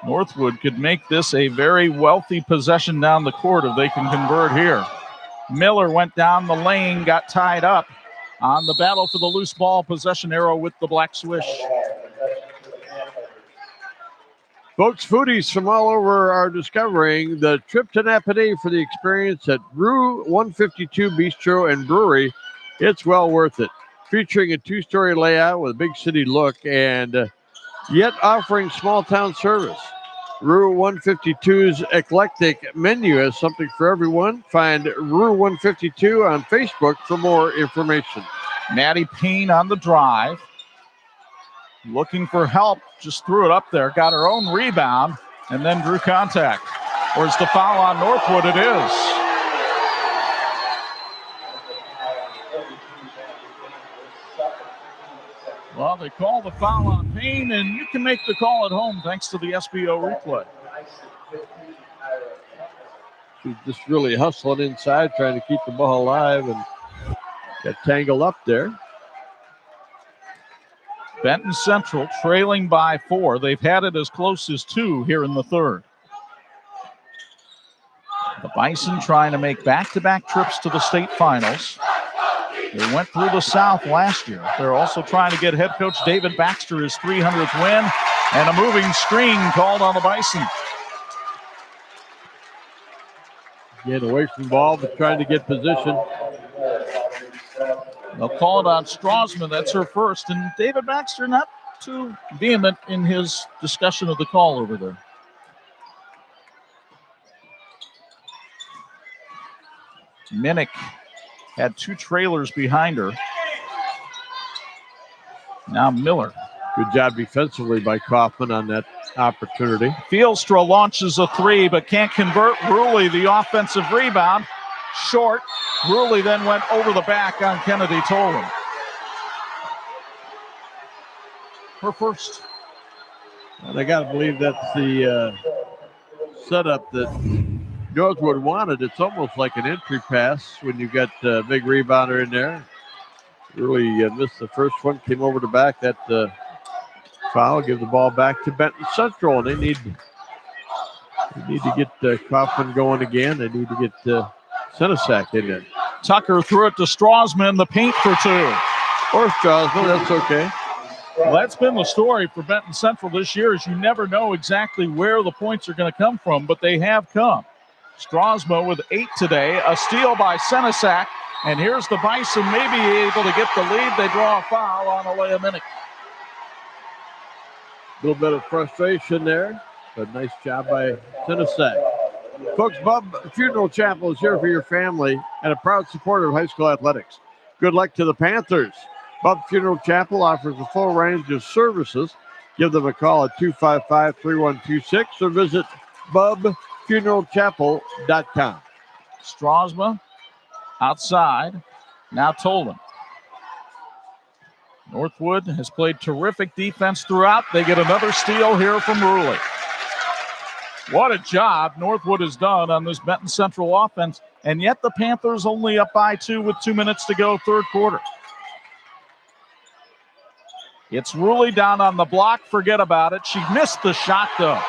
Northwood could make this a very wealthy possession down the court if they can convert here. Miller went down the lane, got tied up on the battle for the loose ball possession arrow with the black swish. Folks, foodies from all over are discovering the trip to Napa Day for the experience at Rue 152 Bistro and Brewery. It's well worth it. Featuring a 2-story layout with a big city look and yet offering small town service. Rue 152's eclectic menu has something for everyone. Find Rue 152 on Facebook for more information. Maddie Payne on the drive. Looking for help, just threw it up there. Got her own rebound. and then drew contact. Or is the foul on Northwood? It is. Well, they call the foul on Payne, and you can make the call at home thanks to the SBO replay. She's just really hustling inside, trying to keep the ball alive, and got tangled up there. Benton Central trailing by 4. They've had it as close as 2 here in the third. The Bison trying to make back-to-back trips to the state finals. They went through the South last year. They're also trying to get head coach David Baxter his 300th win, and a moving screen called on the Bison. Getting away from the ball, but trying to get position. They'll call it on Strasman. That's her first. And David Baxter not too vehement in his discussion of the call over there. Minnick had 2 trailers behind her. Now Miller. Good job defensively by Kaufman on that opportunity. Fieldstra launches a 3, but can't convert. Ruley, the offensive rebound. Short. Ruley then went over the back on Kennedy Tolan. Her first. And I got to believe that's the setup that Northwood wanted. It's almost like an entry pass when you got a big rebounder in there. Really missed the first one, came over the back. That foul, give the ball back to Benton Central. And they need to get Kaufman going again. They need to get Senesac in there. Tucker threw it to Strasman, the paint for 2. Or Strasman, that's okay. Well, that's been the story for Benton Central this year, is you never know exactly where the points are going to come from, but they have come. Strasma with 8 today, a steal by Senesac, and here's the Bison maybe able to get the lead. They draw a foul on Alea Minnick. A little bit of frustration there, but nice job by Senesac. Folks, Bub Funeral Chapel is here for your family and a proud supporter of high school athletics. Good luck to the Panthers. Bub Funeral Chapel offers a full range of services. Give them a call at 255-3126 or visit bubfuneralchapel.com. Strasma outside. Now Tolan. Northwood has played terrific defense throughout. They get another steal here from Ruley. What a job Northwood has done on this Benton Central offense, and yet the Panthers only up by 2 with 2 minutes to go, third quarter. It's Ruley down on the block. Forget about it. She missed the shot, though.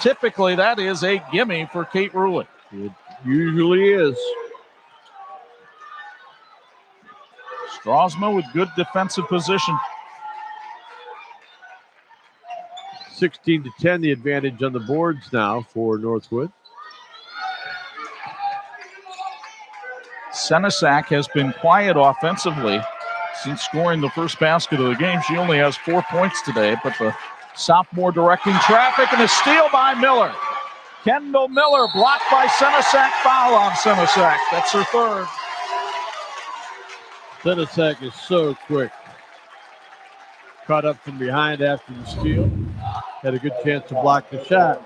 Typically, that is a gimme for Kate Ruley. It usually is. Strasma with good defensive position. 16-10, the advantage on the boards now for Northwood. Senesac has been quiet offensively since scoring the first basket of the game. She only has 4 points today, but the sophomore directing traffic, and a steal by Miller. Kendall Miller blocked by Senesac. Foul on Senesac. That's her third. Senesac is so quick. Caught up from behind after the steal. Had a good chance to block the shot.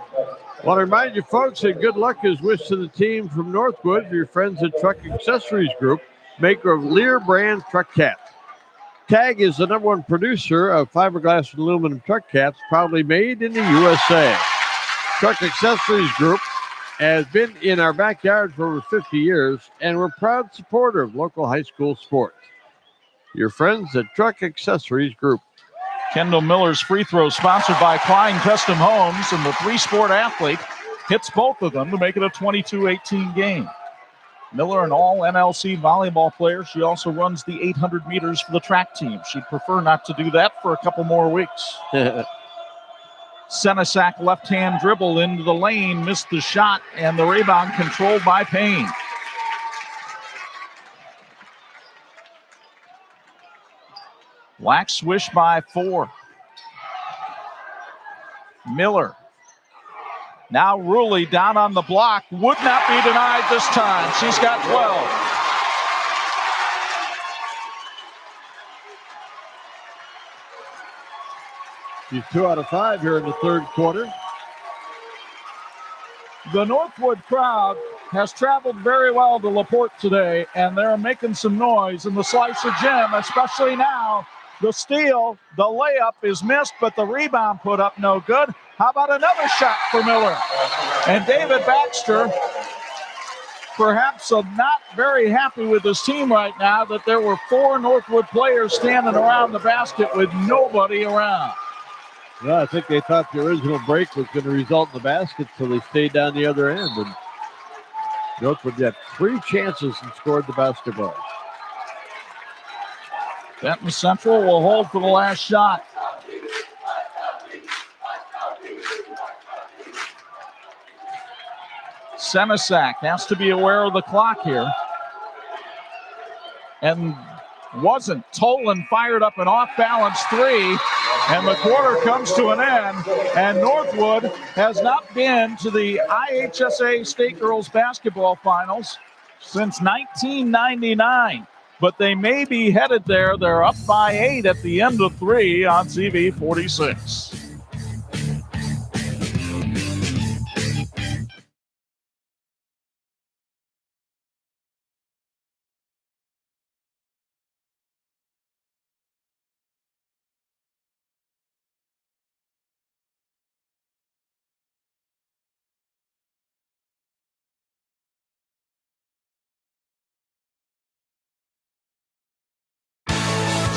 Want to remind you folks that good luck is wished to the team from Northwood for your friends at Truck Accessories Group, maker of Lear brand truck caps. TAG is the #1 producer of fiberglass and aluminum truck caps, proudly made in the USA. Truck Accessories Group has been in our backyard for over 50 years, and we're a proud supporter of local high school sports. Your friends at Truck Accessories Group. Kendall Miller's free throw sponsored by Klein Custom Homes, and the 3-sport athlete hits both of them to make it a 22-18 game. Miller, an all-NLC volleyball player. She also runs the 800 meters for the track team. She'd prefer not to do that for a couple more weeks. Senesac left-hand dribble into the lane, missed the shot, and the rebound controlled by Payne. Black swish by 4. Miller. Now Ruley down on the block. Would not be denied this time. She's got 12. She's 2 out of 5 here in the third quarter. The Northwood crowd has traveled very well to LaPorte today, and they're making some noise in the Slicer Gym, especially now. The steal, the layup is missed, but the rebound put up no good. How about another shot for Miller? And David Baxter, perhaps not very happy with his team right now, that there were 4 Northwood players standing around the basket with nobody around. Well, I think they thought the original break was going to result in the basket, so they stayed down the other end. And Northwood had 3 chances and scored the basketball. Benton Central will hold for the last shot. Senesac has to be aware of the clock here. And wasn't. Tolan fired up an off-balance 3, and the quarter comes to an end. And Northwood has not been to the IHSA State Girls Basketball Finals since 1999. But they may be headed there. They're up by 8 at the end of 3 on TV 46.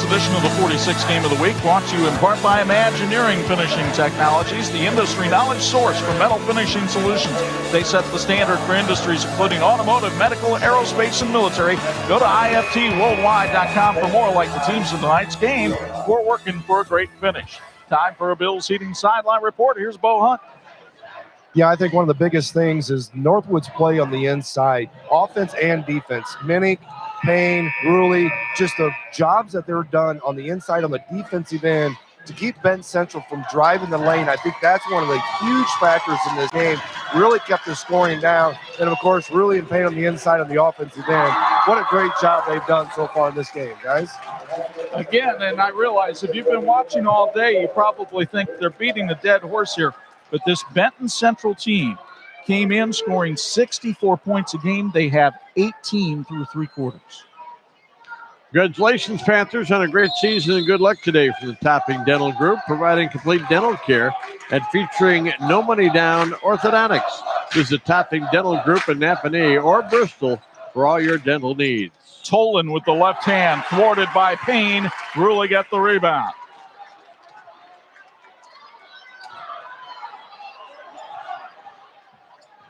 Edition of the 46th Game of the Week brought to you in part by Imagineering Finishing Technologies, the industry knowledge source for metal finishing solutions. They set the standard for industries including automotive, medical, aerospace, and military. Go to iftworldwide.com for more. Like the teams of tonight's game, we're working for a great finish. Time for a Bills Heating Sideline Report. Here's Bo Hunt. Yeah, I think one of the biggest things is Northwood's play on the inside, offense and defense. Minnick, Payne, Ruley, just the jobs that they're done on the inside on the defensive end to keep Benton Central from driving the lane. I think that's one of the huge factors in this game. Really kept the scoring down. And, of course, Ruley and Payne on the inside on the offensive end. What a great job they've done so far in this game, guys. Again, and I realize if you've been watching all day, you probably think they're beating the dead horse here. But this Benton Central team came in scoring 64 points a game. They have 18 through 3 quarters. Congratulations, Panthers, on a great season, and good luck today from the Topping Dental Group, providing complete dental care and featuring no money down orthodontics. Visit Topping Dental Group in Napanee or Bristol for all your dental needs. Tolan with the left hand, thwarted by Payne. Ruley got the rebound.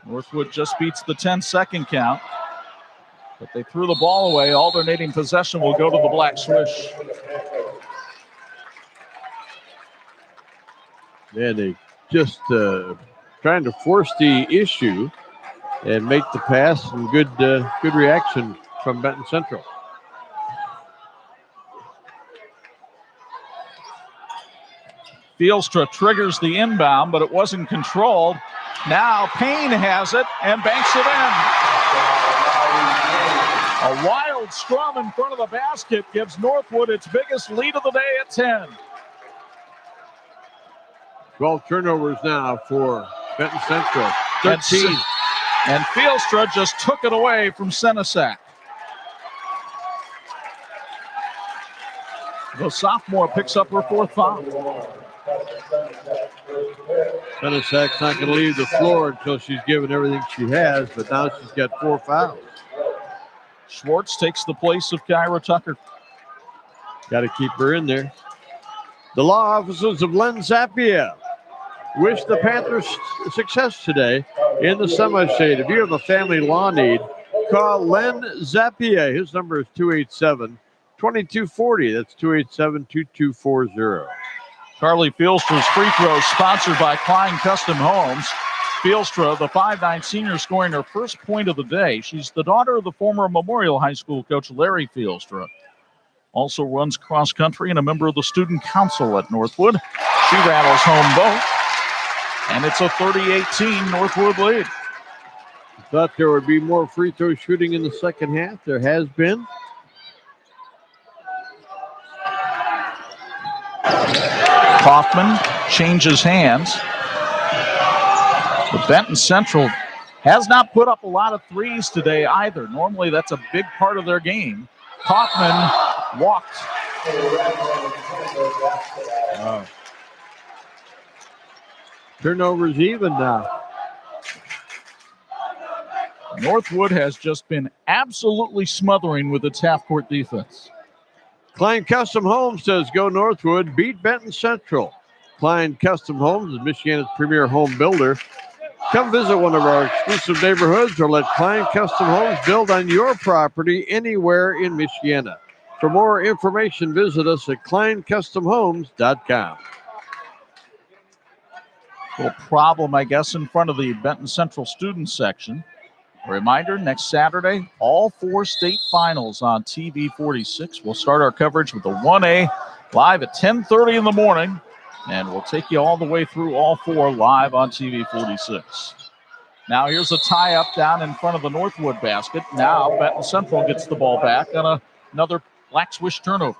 Northwood just beats the 10-second count, but they threw the ball away. Alternating possession will go to the Black Swish. Yeah, they just trying to force the issue and make the pass, and good reaction from Benton Central. Fielstra triggers the inbound, but it wasn't controlled. Now Payne has it and banks it in. A wild scrum in front of the basket gives Northwood its biggest lead of the day at 10. 12 turnovers now for Benton Central. 13. And Fielstra just took it away from Senesac. The sophomore picks up her 4th foul. Senesac's not going to leave the floor until she's given everything she has, but now she's got 4 fouls. Schwartz takes the place of Kyra Tucker. Got to keep her in there. The law offices of Len Zappia wish the Panthers success today in the semi-state. If you have a family law need, call Len Zappia. His number is 287-2240. That's 287-2240. Carly Fielstra's free throw sponsored by Klein Custom Homes. Fielstra, the 5'9" senior, scoring her first point of the day. She's the daughter of the former Memorial High School coach Larry Fielstra. Also runs cross country and a member of the student council at Northwood. She rattles home both. And it's a 30-18 Northwood lead. Thought there would be more free throw shooting in the second half. There has been. Kaufman changes hands. But Benton Central Has not put up a lot of threes today either. Normally that's a big part of their game. Kaufman walked. Turnovers even now. Northwood has just been absolutely smothering with its half-court defense. Klein Custom Homes says, go Northwood, beat Benton Central. Klein Custom Homes is Michiana's premier home builder. Come visit one of our exclusive neighborhoods or let Klein Custom Homes build on your property anywhere in Michiana. For more information, visit us at kleincustomhomes.com. Little problem, I guess, in front of the Benton Central student section. A reminder, next Saturday, all 4 state finals on TV 46. We'll start our coverage with the 1A live at 10:30 in the morning, and we'll take you all the way through all 4 live on TV 46. Now here's a tie-up down in front of the Northwood basket. Now Benton Central gets the ball back on another Black Swish turnover.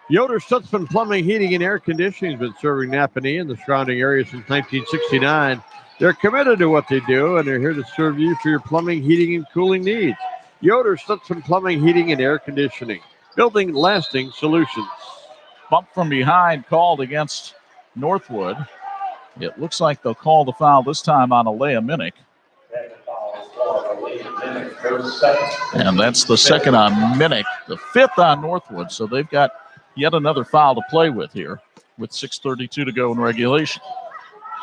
Yoder Stutzman Plumbing, Heating, and Air Conditioning has been serving Napanee and the surrounding area since 1969. They're committed to what they do, and they're here to serve you for your plumbing, heating, and cooling needs. Yoder Stutzman Plumbing, Heating, and Air Conditioning, building lasting solutions. Bump from behind called against Northwood. It looks like they'll call the foul this time on Alea Minnick. And that's the second on Minnick, the 5th on Northwood. So they've got yet another foul to play with here with 6:32 to go in regulation.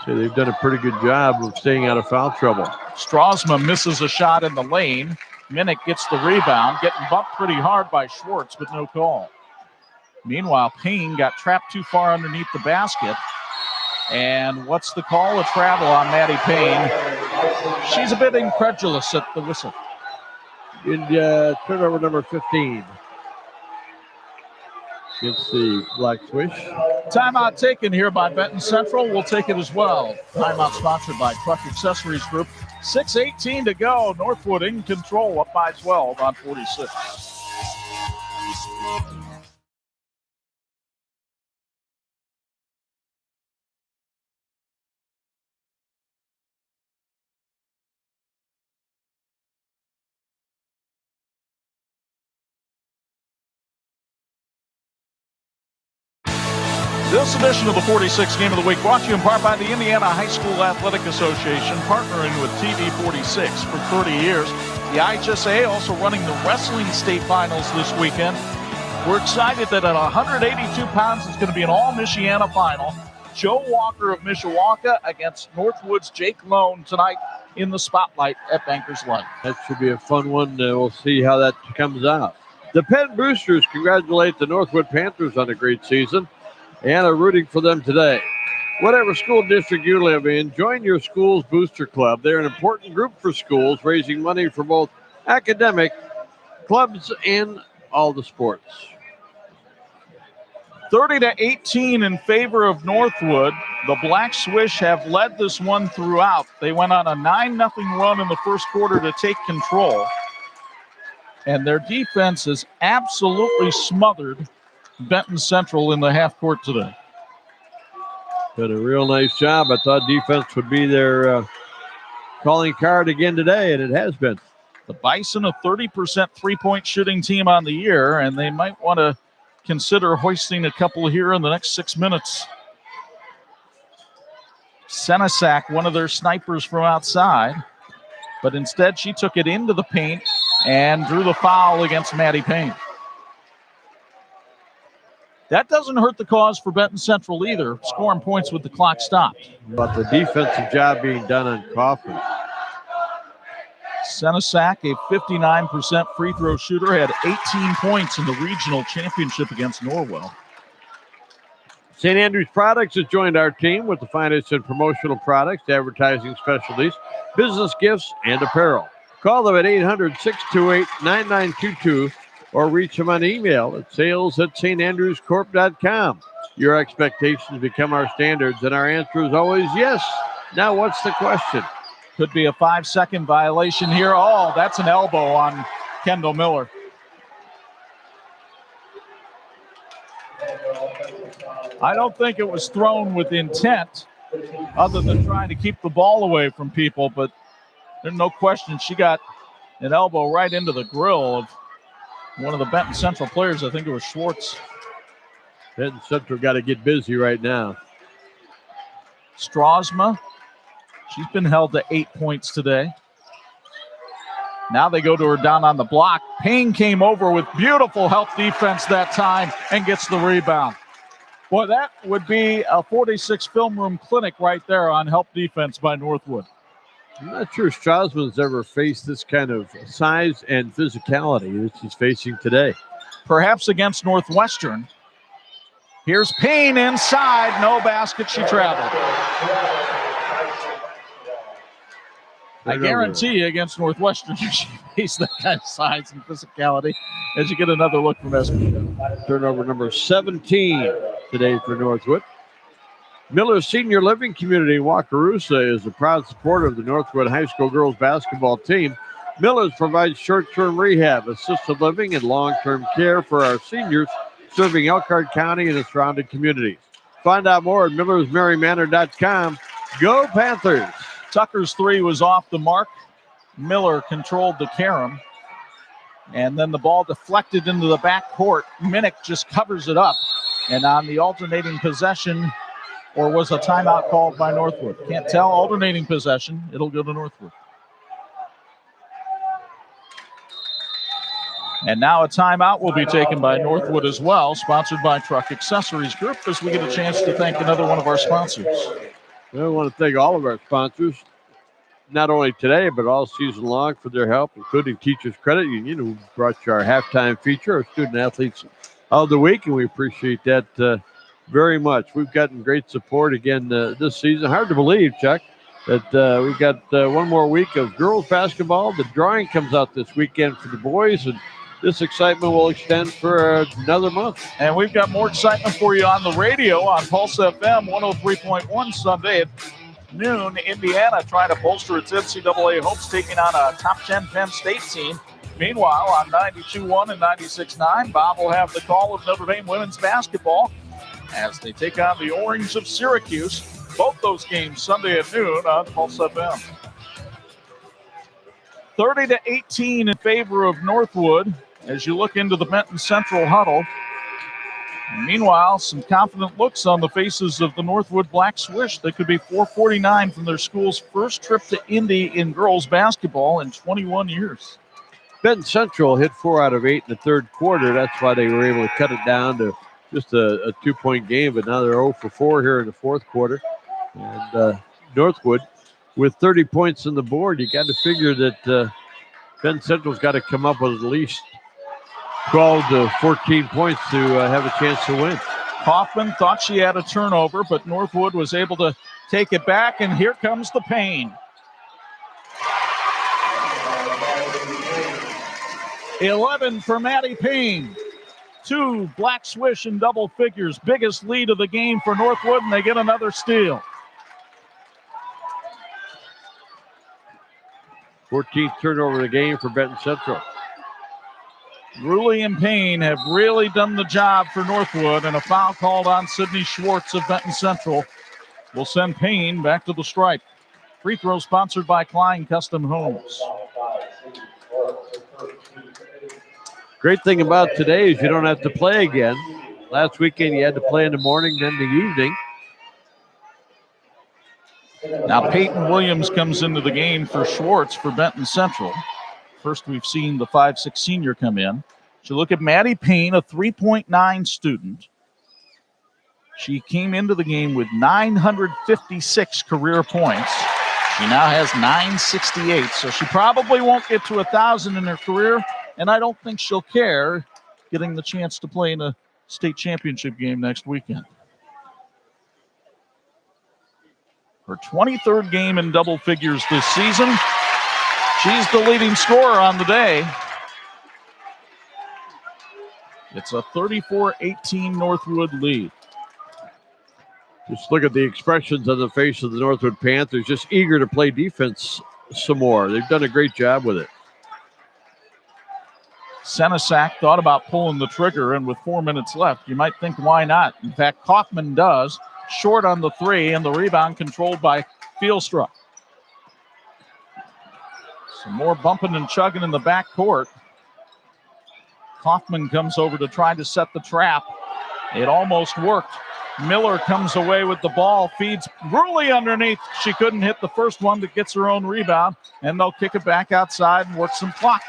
So they've done a pretty good job of staying out of foul trouble. Strasma misses a shot in the lane. Minnick gets the rebound, getting bumped pretty hard by Schwartz, but no call. Meanwhile, Payne got trapped too far underneath the basket. And what's the call? A travel on Maddie Payne. She's a bit incredulous at the whistle. In turnover number 15. Against the Black Swish. Timeout taken here by Benton Central. We'll take it as well. Timeout sponsored by Truck Accessories Group. 6:18 to go. Northwood in control, up by 12 on 46. This edition of the 46 Game of the Week brought to you in part by the Indiana High School Athletic Association, partnering with TV 46 for 30 years. The IHSA also running the wrestling state finals this weekend. We're excited that at 182 pounds, it's going to be an all-Michiana final. Joe Walker of Mishawaka against Northwood's Jake Lone tonight in the spotlight at Bankers Life. That should be a fun one. We'll see how that comes out. The Penn Boosters congratulate the Northwood Panthers on a great season and are rooting for them today. Whatever school district you live in, join your school's booster club. They're an important group for schools, raising money for both academic clubs and all the sports. 30-18 in favor of Northwood. The Black Swish have led this one throughout. They went on a 9-0 run in the first quarter to take control. And their defense is absolutely smothered Benton Central in the half court today. Did a real nice job. I thought defense would be their calling card again today, and it has been. The Bison, a 30% three-point shooting team on the year, and they might want to consider hoisting a couple here in the next 6 minutes. Senesac, one of their snipers from outside, but instead she took it into the paint and drew the foul against Maddie Payne. That doesn't hurt the cause for Benton Central either, scoring points with the clock stopped. But the defensive job being done on Kaufman. Senesac, a 59% free throw shooter, had 18 points in the regional championship against Norwell. St. Andrews Products has joined our team with the finest in promotional products, advertising specialties, business gifts, and apparel. Call them at 800-628-9922 or reach them on email at sales@standrewscorp.com. Your expectations become our standards, and our answer is always yes. Now, what's the question? Could be a 5-second violation here. Oh, that's an elbow on Kendall Miller. I don't think it was thrown with intent. other than trying to keep the ball away from people. But there's no question she got an elbow right into the grill of one of the Benton Central players. I think it was Schwartz. Benton Central got to get busy right now. Strasma, she's been held to 8 points today. Now they go to her down on the block. Payne came over with beautiful help defense that time and gets the rebound. Boy, that would be a 46 film room clinic right there on help defense by Northwood. I'm not sure Strasman's ever faced this kind of size and physicality that she's facing today. Perhaps against Northwestern. Here's Payne inside. No basket. She traveled. I guarantee you against Northwestern, she faced that kind of size and physicality as you get another look from Espino. Turnover number 17 today for Northwood. Miller Senior Living Community in Wakarusa is a proud supporter of the Northwood High School girls basketball team. Miller's provides short-term rehab, assisted living, and long-term care for our seniors, serving Elkhart County and the surrounding communities. Find out more at millersmarymanor.com. Go Panthers! Tucker's three was off the mark. Miller controlled the carom. And then the ball deflected into the back court. Minnick just covers it up. And on the alternating possession, or was a timeout called by Northwood? Can't tell. Alternating possession. It'll go to Northwood. And now a timeout will be taken by Northwood as well, sponsored by Truck Accessories Group, as we get a chance to thank another one of our sponsors. I want to thank all of our sponsors, not only today, but all season long for their help, including Teachers Credit Union, who brought you our halftime feature, our Student Athletes of the Week, and we appreciate that very much. We've gotten great support again this season. Hard to believe, Chuck, that we've got one more week of girls basketball. The drawing comes out this weekend for the boys, and this excitement will extend for another month. And we've got more excitement for you on the radio on Pulse FM 103.1 Sunday at noon. Indiana trying to bolster its NCAA hopes, taking on a top 10 Penn State team. Meanwhile, on 92.1 and 96.9, Bob will have the call of Notre Dame women's basketball as they take on the Orange of Syracuse. Both those games Sunday at noon on Pulse FM. 30-18 in favor of Northwood as you look into the Benton Central huddle. And meanwhile, some confident looks on the faces of the Northwood Black Swish. They could be 449 from their school's first trip to Indy in girls basketball in 21 years. Benton Central hit 4 out of 8 in the third quarter. That's why they were able to cut it down to just a 2-point game, but now they're 0 for 4 here in the fourth quarter. And Northwood, with 30 points on the board, you got to figure that Benton Central's got to come up with at least 12 to 14 points to have a chance to win. Kaufman thought she had a turnover, but Northwood was able to take it back, and here comes the Payne. 11 for Maddie Payne. 2 Black Swish in double figures. Biggest lead of the game for Northwood, and they get another steal. 14th turnover of the game for Benton Central. Ruley and Payne have really done the job for Northwood, and a foul called on Sydney Schwartz of Benton Central will send Payne back to the stripe. Free throw sponsored by Klein Custom Homes. Great thing about today is you don't have to play again. Last weekend you had to play in the morning, then the evening. Now Peyton Williams comes into the game for Schwartz for Benton Central. First we've seen the 5'6" senior come in. So look at Maddie Payne, a 3.9 student. She came into the game with 956 career points. She now has 968, so she probably won't get to 1,000 in her career, and I don't think she'll care getting the chance to play in a state championship game next weekend. Her 23rd game in double figures this season. She's the leading scorer on the day. It's a 34-18 Northwood lead. Just look at the expressions on the face of the Northwood Panthers, just eager to play defense some more. They've done a great job with it. Senesac thought about pulling the trigger, and with 4 minutes left, you might think, why not? In fact, Kaufman does. short on the 3, and the rebound controlled by Fielstra. Some more bumping and chugging in the backcourt. Kaufman comes over to try to set the trap. It almost worked. Miller comes away with the ball, feeds Ruley underneath. She couldn't hit the first one, but gets her own rebound, and they'll kick it back outside and work some clock.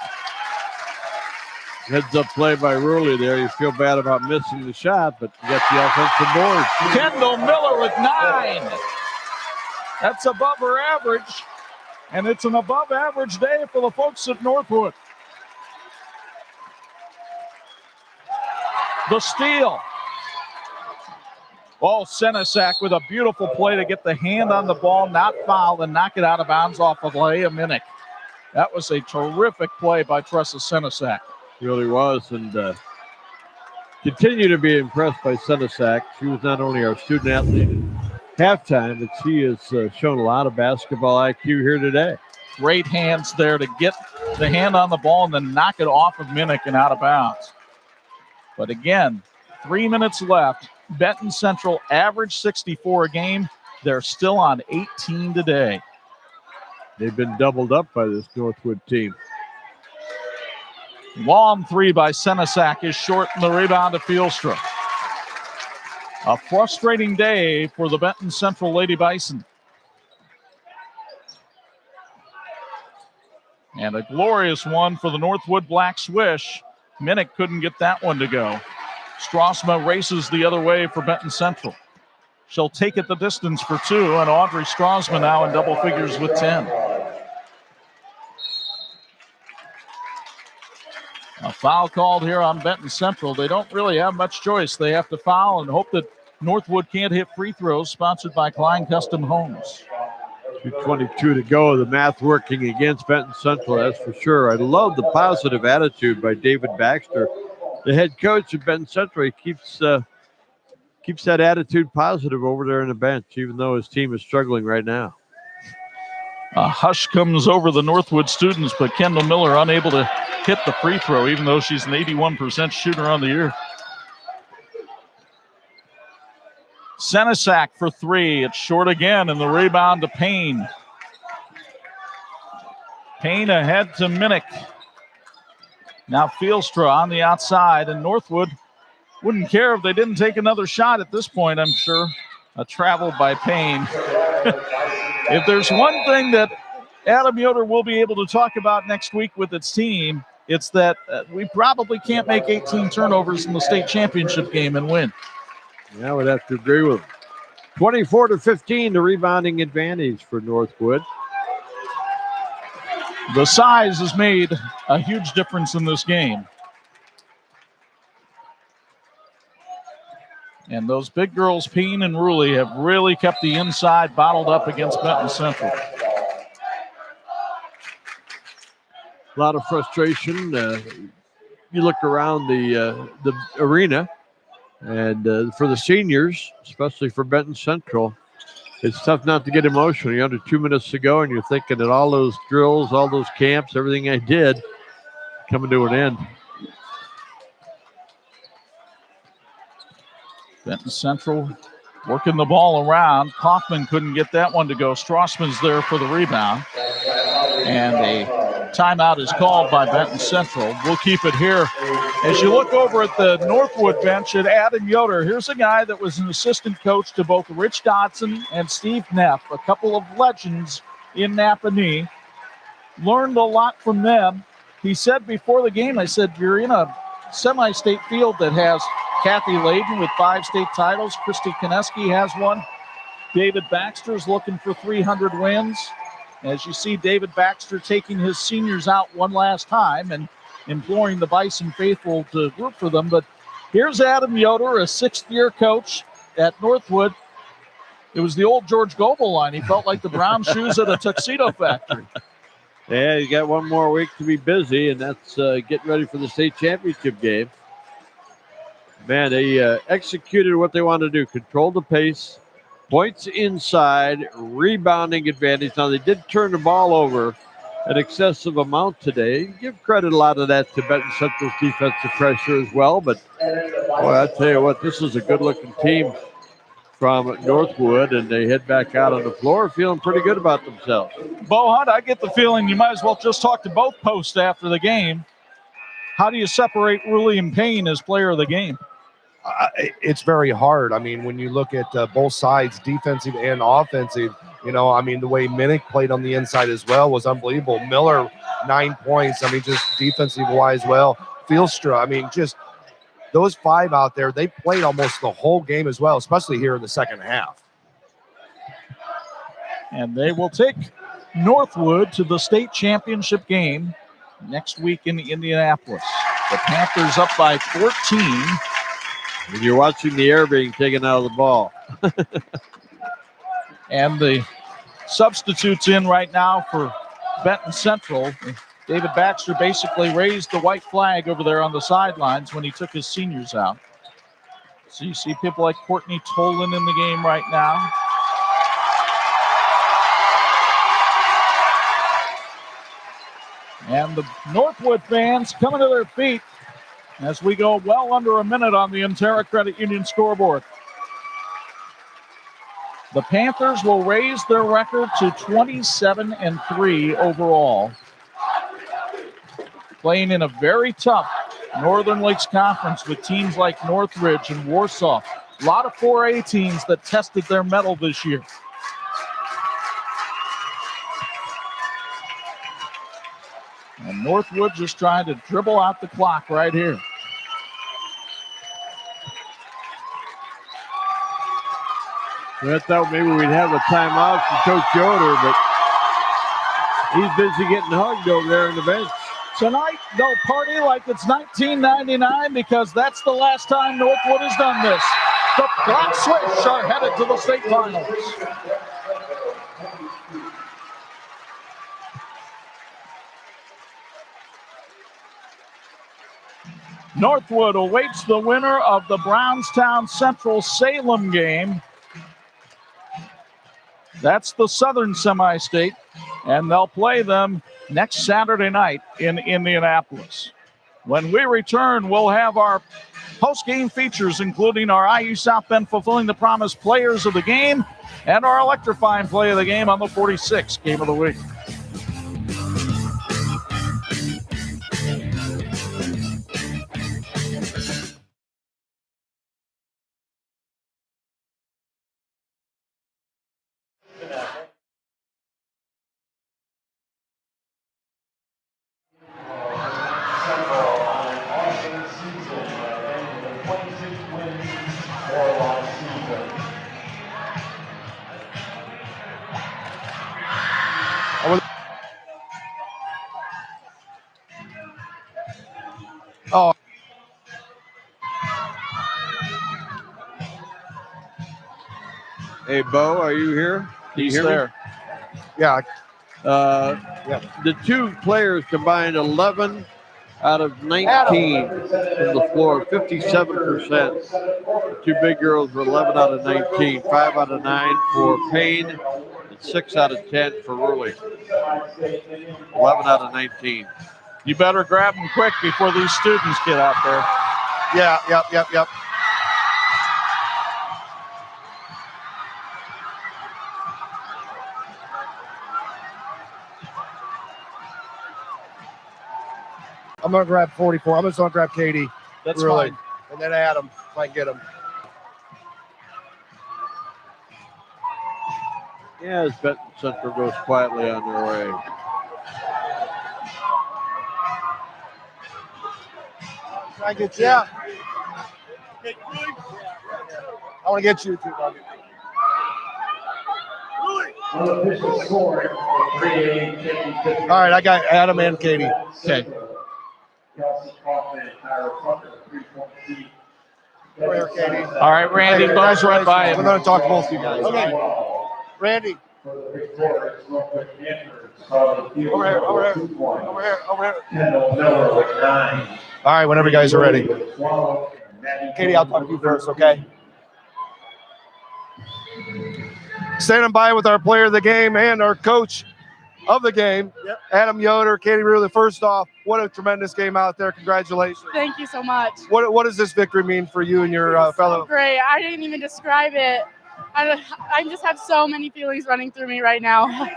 Heads up play by Ruley there. You feel bad about missing the shot, but you got the offensive board. Kendall Miller with 9. That's above her average, and it's an above average day for the folks at Northwood. The steal. Oh, Senesac with a beautiful play to get the hand on the ball, not foul, and knock it out of bounds off of Leah Minnick. That was a terrific play by Tressa Senesac. Really was, and continue to be impressed by Senesac. She was not only our student athlete at halftime, but she has shown a lot of basketball IQ here today. Great hands there to get the hand on the ball and then knock it off of Minnick and out of bounds. But again, 3 minutes left. Benton Central average 64 a game. They're still on 18 today. They've been doubled up by this Northwood team. Long 3 by Senesac is short, and the rebound to Fielstra. A frustrating day for the Benton Central Lady Bison. And a glorious one for the Northwood Black Swish. Minnick couldn't get that one to go. Strassma races the other way for Benton Central. She'll take it the distance for 2, and Audrey Strassma now in double figures with 10. A foul called here on Benton Central. They don't really have much choice. They have to foul and hope that Northwood can't hit free throws, sponsored by Klein Custom Homes. 2:22 to go. The math working against Benton Central, that's for sure. I love the positive attitude by David Baxter, the head coach of Benton Central. He keeps that attitude positive over there on the bench, even though his team is struggling right now. A hush comes over the Northwood students, but Kendall Miller unable to hit the free throw, even though she's an 81% shooter on the year. Senesac for 3. It's short again, and the rebound to Payne. Payne ahead to Minnick. Now Fielstra on the outside, and Northwood wouldn't care if they didn't take another shot at this point, I'm sure. A travel by Payne. If there's one thing that Adam Yoder will be able to talk about next week with its team, it's that we probably can't make 18 turnovers in the state championship game and win. Yeah, I would have to agree with him. 24-15, the rebounding advantage for Northwood. The size has made a huge difference in this game. And those big girls, Payne and Ruley, have really kept the inside bottled up against Benton Central. A lot of frustration. You look around the arena, and for the seniors, especially for Benton Central, it's tough not to get emotional. You're under 2 minutes to go, and you're thinking that all those drills, all those camps, everything I did, coming to an end. Benton Central working the ball around. Kaufman couldn't get that one to go. Strassman's there for the rebound. And a timeout is called by Benton Central. We'll keep it here. As you look over at the Northwood bench at Adam Yoder, here's a guy that was an assistant coach to both Rich Dodson and Steve Neff, a couple of legends in Napanee. Learned a lot from them. He said before the game, I said, you're in a semi-state field that has Kathy Layden with 5 state titles. Christy Koneski has one. David Baxter's looking for 300 wins. As you see, David Baxter taking his seniors out one last time and imploring the Bison faithful to root for them. But here's Adam Yoder, a 6th-year coach at Northwood. It was the old George Goebel line. He felt like the brown shoes at a tuxedo factory. Yeah, you got one more week to be busy, and that's getting ready for the state championship game. Man, they executed what they wanted to do, control the pace, points inside, rebounding advantage. Now, they did turn the ball over an excessive amount today. Give credit a lot of that to Benton Central's defensive pressure as well. But, boy, I tell you what, this is a good-looking team. from Northwood, and they head back out on the floor feeling pretty good about themselves. Bo Hunt, I get the feeling you might as well just talk to both posts after the game. How do you separate William Payne as player of the game? It's very hard. I mean, when you look at both sides, defensive and offensive, the way Minnick played on the inside as well was unbelievable. Miller, 9 points. I mean, just defensive-wise well. Fieldstra, just those 5 out there, they played almost the whole game as well, especially here in the second half. And they will take Northwood to the state championship game next week in Indianapolis. The Panthers up by 14. And you're watching the air being taken out of the ball. And the substitutes in right now for Benton Central. David Baxter basically raised the white flag over there on the sidelines when he took his seniors out. So you see people like Courtney Tolan in the game right now. And the Northwood fans coming to their feet as we go well under a minute on the Intera Credit Union scoreboard. The Panthers will raise their record to 27-3 overall. Playing in a very tough Northern Lakes Conference with teams like Northridge and Warsaw. A lot of 4A teams that tested their mettle this year. And Northwood just trying to dribble out the clock right here. I thought maybe we'd have a timeout from Coach Yoder, but he's busy getting hugged over there in the bench. Tonight, they'll party like it's 1999 because that's the last time Northwood has done this. The Black Swish are headed to the state finals. Northwood awaits the winner of the Brownstown Central Salem game. That's the Southern Semi-State, and they'll play them next Saturday night in Indianapolis. When we return, we'll have our post-game features, including our IU South Bend Fulfilling the Promise players of the game and our electrifying play of the game on the 46th game of the week. Oh. Hey, Bo, are you here? Can He's you hear there. me? Yeah. The two players combined 11 out of 19 from the floor, 57%. The two big girls were 11 out of 19, 5 out of 9 for Payne, and 6 out of 10 for Ruley. 11 out of 19. You better grab them quick before these students get out there. Yeah, yep. I'm going to grab 44. I'm just going to grab Katie. That's really. fine. And then Adam, if I can get him. Yeah, as Benton Central goes quietly on their way. Try and get you. Yeah. I want to get you too, Bobby. Unofficial score, 3-8, All right, I got Adam and Katie. Okay. Kelsey Kaufman and Tyra Tucker, 3-point lead. Over here, Katie. All right, Randy, buzz right by We're him. going to talk to both of you guys. Okay. Randy. For the victorious Northwood Panthers, Over here. 2 points. Over here. Kendall Miller with 9. All right, whenever you guys are ready. With 12, and Maddie Katie, I'll talk to you first, okay? Standing by with our player of the game and our coach of the game, Adam Yoder, Katie Ruley. First off, what a tremendous game out there. Congratulations. Thank you so much. What does this victory mean for you and your fellow? Great. I didn't even describe it. I just have so many feelings running through me right now.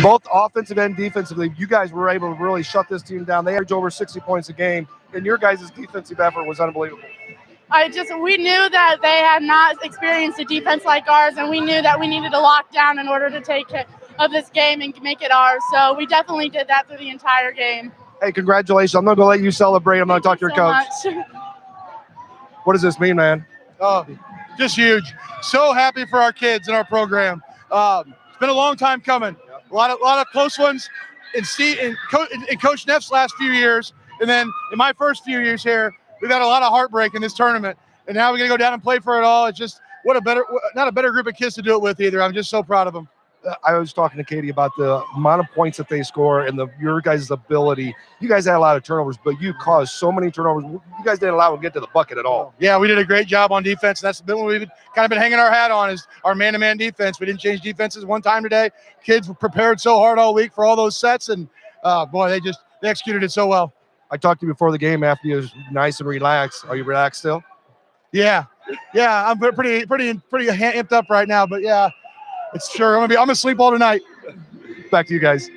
Both offensive and defensively, you guys were able to really shut this team down. They average over 60 points a game, and your guys' defensive effort was unbelievable. We knew that they had not experienced a defense like ours, and we knew that we needed to lock down in order to take care of this game and make it ours. So we definitely did that through the entire game. Hey, congratulations. I'm going to let you celebrate. I'm going to talk to your coach. Much. What does this mean, man? Oh, just huge. So happy for our kids in our program. It's been a long time coming. A lot of close ones in Coach Neff's last few years, and then in my first few years here, we've had a lot of heartbreak in this tournament. And now we're gonna go down and play for it all. It's just not a better group of kids to do it with either. I'm just so proud of them. I was talking to Katie about the amount of points that they score and your guys' ability. You guys had a lot of turnovers, but you caused so many turnovers. You guys didn't allow them to get to the bucket at all. Yeah, we did a great job on defense. That's been what we've kind of been hanging our hat on, is our man-to-man defense. We didn't change defenses one time today. Kids were prepared so hard all week for all those sets, and boy, they executed it so well. I talked to you before the game after you was nice and relaxed. Are you relaxed still? Yeah, I'm pretty amped up right now, but yeah, it's sure I'm gonna sleep all tonight. Back to you guys.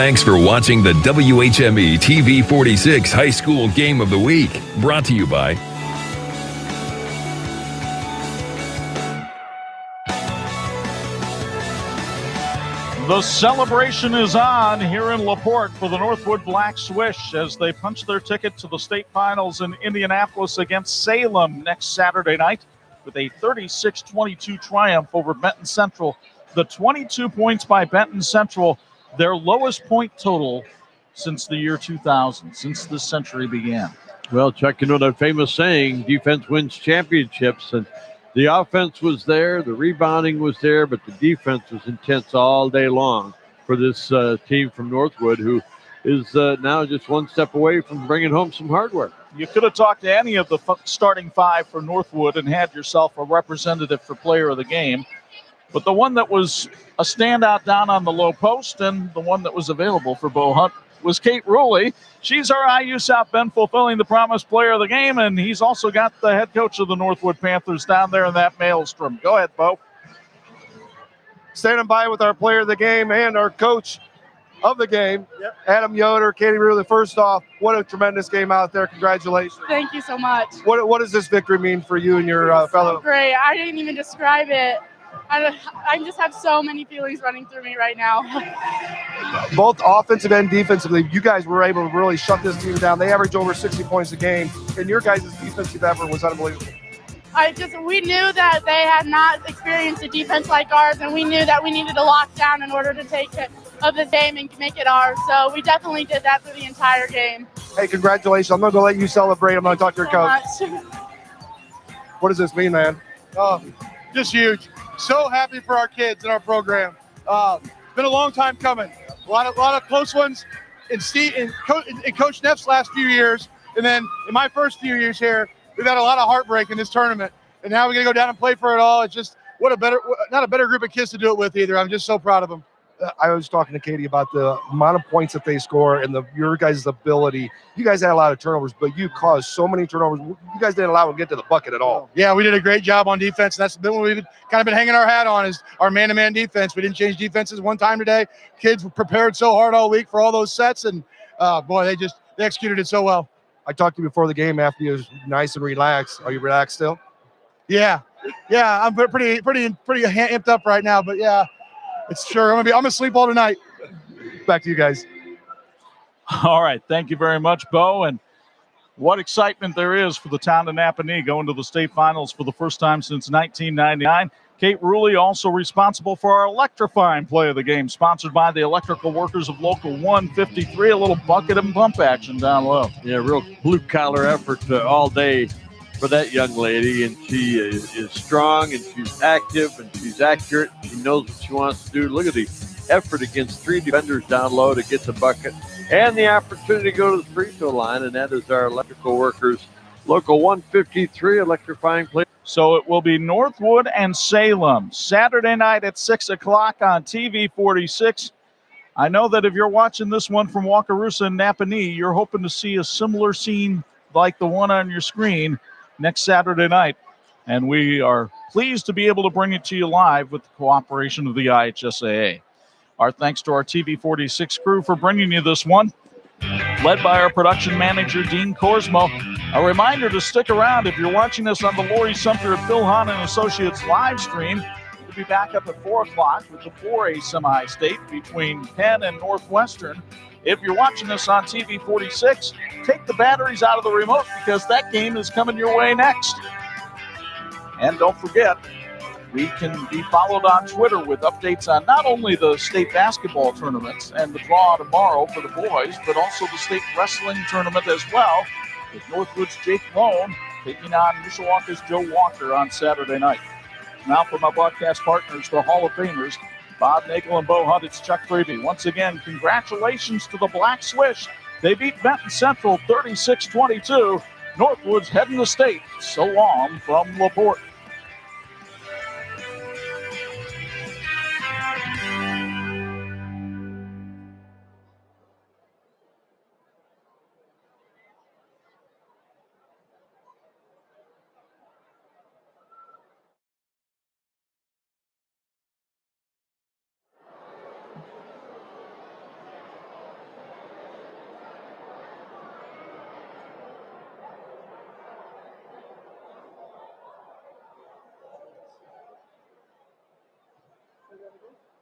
Thanks for watching the WHME TV 46 High School Game of the Week, brought to you by The celebration is on here in LaPorte for the Northwood Black Swish as they punch their ticket to the state finals in Indianapolis against Salem next Saturday night with a 36-22 triumph over Benton Central. The 22 points by Benton Central, their lowest point total since the year 2000, since this century began. Well, Chuck, you know that famous saying, defense wins championships, and the offense was there, the rebounding was there, but the defense was intense all day long for this team from Northwood, who is now just one step away from bringing home some hardware. You could have talked to any of the starting five for Northwood and had yourself a representative for player of the game. But the one that was a standout down on the low post and the one that was available for Bo Hunt was Kate Ruley. She's our IU South Bend fulfilling the promise player of the game, and he's also got the head coach of the Northwood Panthers down there in that maelstrom. Go ahead, Bo. Standing by with our player of the game and our coach of the game, Adam Yoder, Katie Ruley. First off, what a tremendous game out there. Congratulations. Thank you so much. What does this victory mean for you and your fellow? So great. I didn't even describe it. I just have so many feelings running through me right now. Both offensive and defensively, you guys were able to really shut this team down. They average over 60 points a game, and your guys' defensive effort was unbelievable. We knew that they had not experienced a defense like ours, and we knew that we needed to lock down in order to take it of this game and make it ours. So we definitely did that through the entire game. Hey, congratulations. I'm going to let you celebrate. I'm going to talk to your coach. What does this mean, man? Just huge. So happy for our kids and our program. Been a long time coming. A lot of close ones in Coach Neff's last few years, and then in my first few years here, we've had a lot of heartbreak in this tournament. And now we're gonna go down and play for it all. It's just not a better group of kids to do it with either. I'm just so proud of them. I was talking to Katie about the amount of points that they score and your guys' ability. You guys had a lot of turnovers, but you caused so many turnovers. You guys didn't allow them to get to the bucket at all. Yeah, we did a great job on defense. That's been what we've kind of been hanging our hat on, is our man-to-man defense. We didn't change defenses one time today. Kids prepared so hard all week for all those sets, and boy, they executed it so well. I talked to you before the game after you was nice and relaxed. Are you relaxed still? Yeah, I'm pretty amped up right now, but yeah. It's sure. I'm gonna sleep all tonight. Back to you guys. All right. Thank you very much, Bo. And what excitement there is for the town of Napanee going to the state finals for the first time since 1999. Kate Ruley also responsible for our electrifying play of the game, sponsored by the electrical workers of Local 153. A little bucket and pump action down low. Yeah, real blue-collar effort all day for that young lady, and she is strong, and she's active, and she's accurate. She knows what she wants to do. Look at the effort against three defenders down low to get the bucket and the opportunity to go to the free throw line, and that is our electrical workers, Local 153 electrifying play. So it will be Northwood and Salem Saturday night at 6 o'clock on TV 46. I know that if you're watching this one from Wakarusa and Napanee, you're hoping to see a similar scene like the one on your screen next Saturday night. And we are pleased to be able to bring it to you live with the cooperation of the IHSAA. Our thanks to our TV 46 crew for bringing you this one, led by our production manager, Dean Korsmo. A reminder to stick around if you're watching us on the Laurie, Sumpter, and Hahn and Associates live stream. We'll be back up at 4 o'clock with the 4A semi-state between Penn and Northwestern. If you're watching us on TV 46, take the batteries out of the remote because that game is coming your way next. And don't forget, we can be followed on Twitter with updates on not only the state basketball tournaments and the draw tomorrow for the boys, but also the state wrestling tournament as well, with Northwood's Jake Lone taking on Mishawaka's Joe Walker on Saturday night. Now for my broadcast partners, the Hall of Famers, Bob Nagel and Bo Hunt, it's Chuck Freeby. Once again, congratulations to the Black Swish. They beat Benton Central 36-22. Northwood's heading the state. So long from LaPorte. Very good.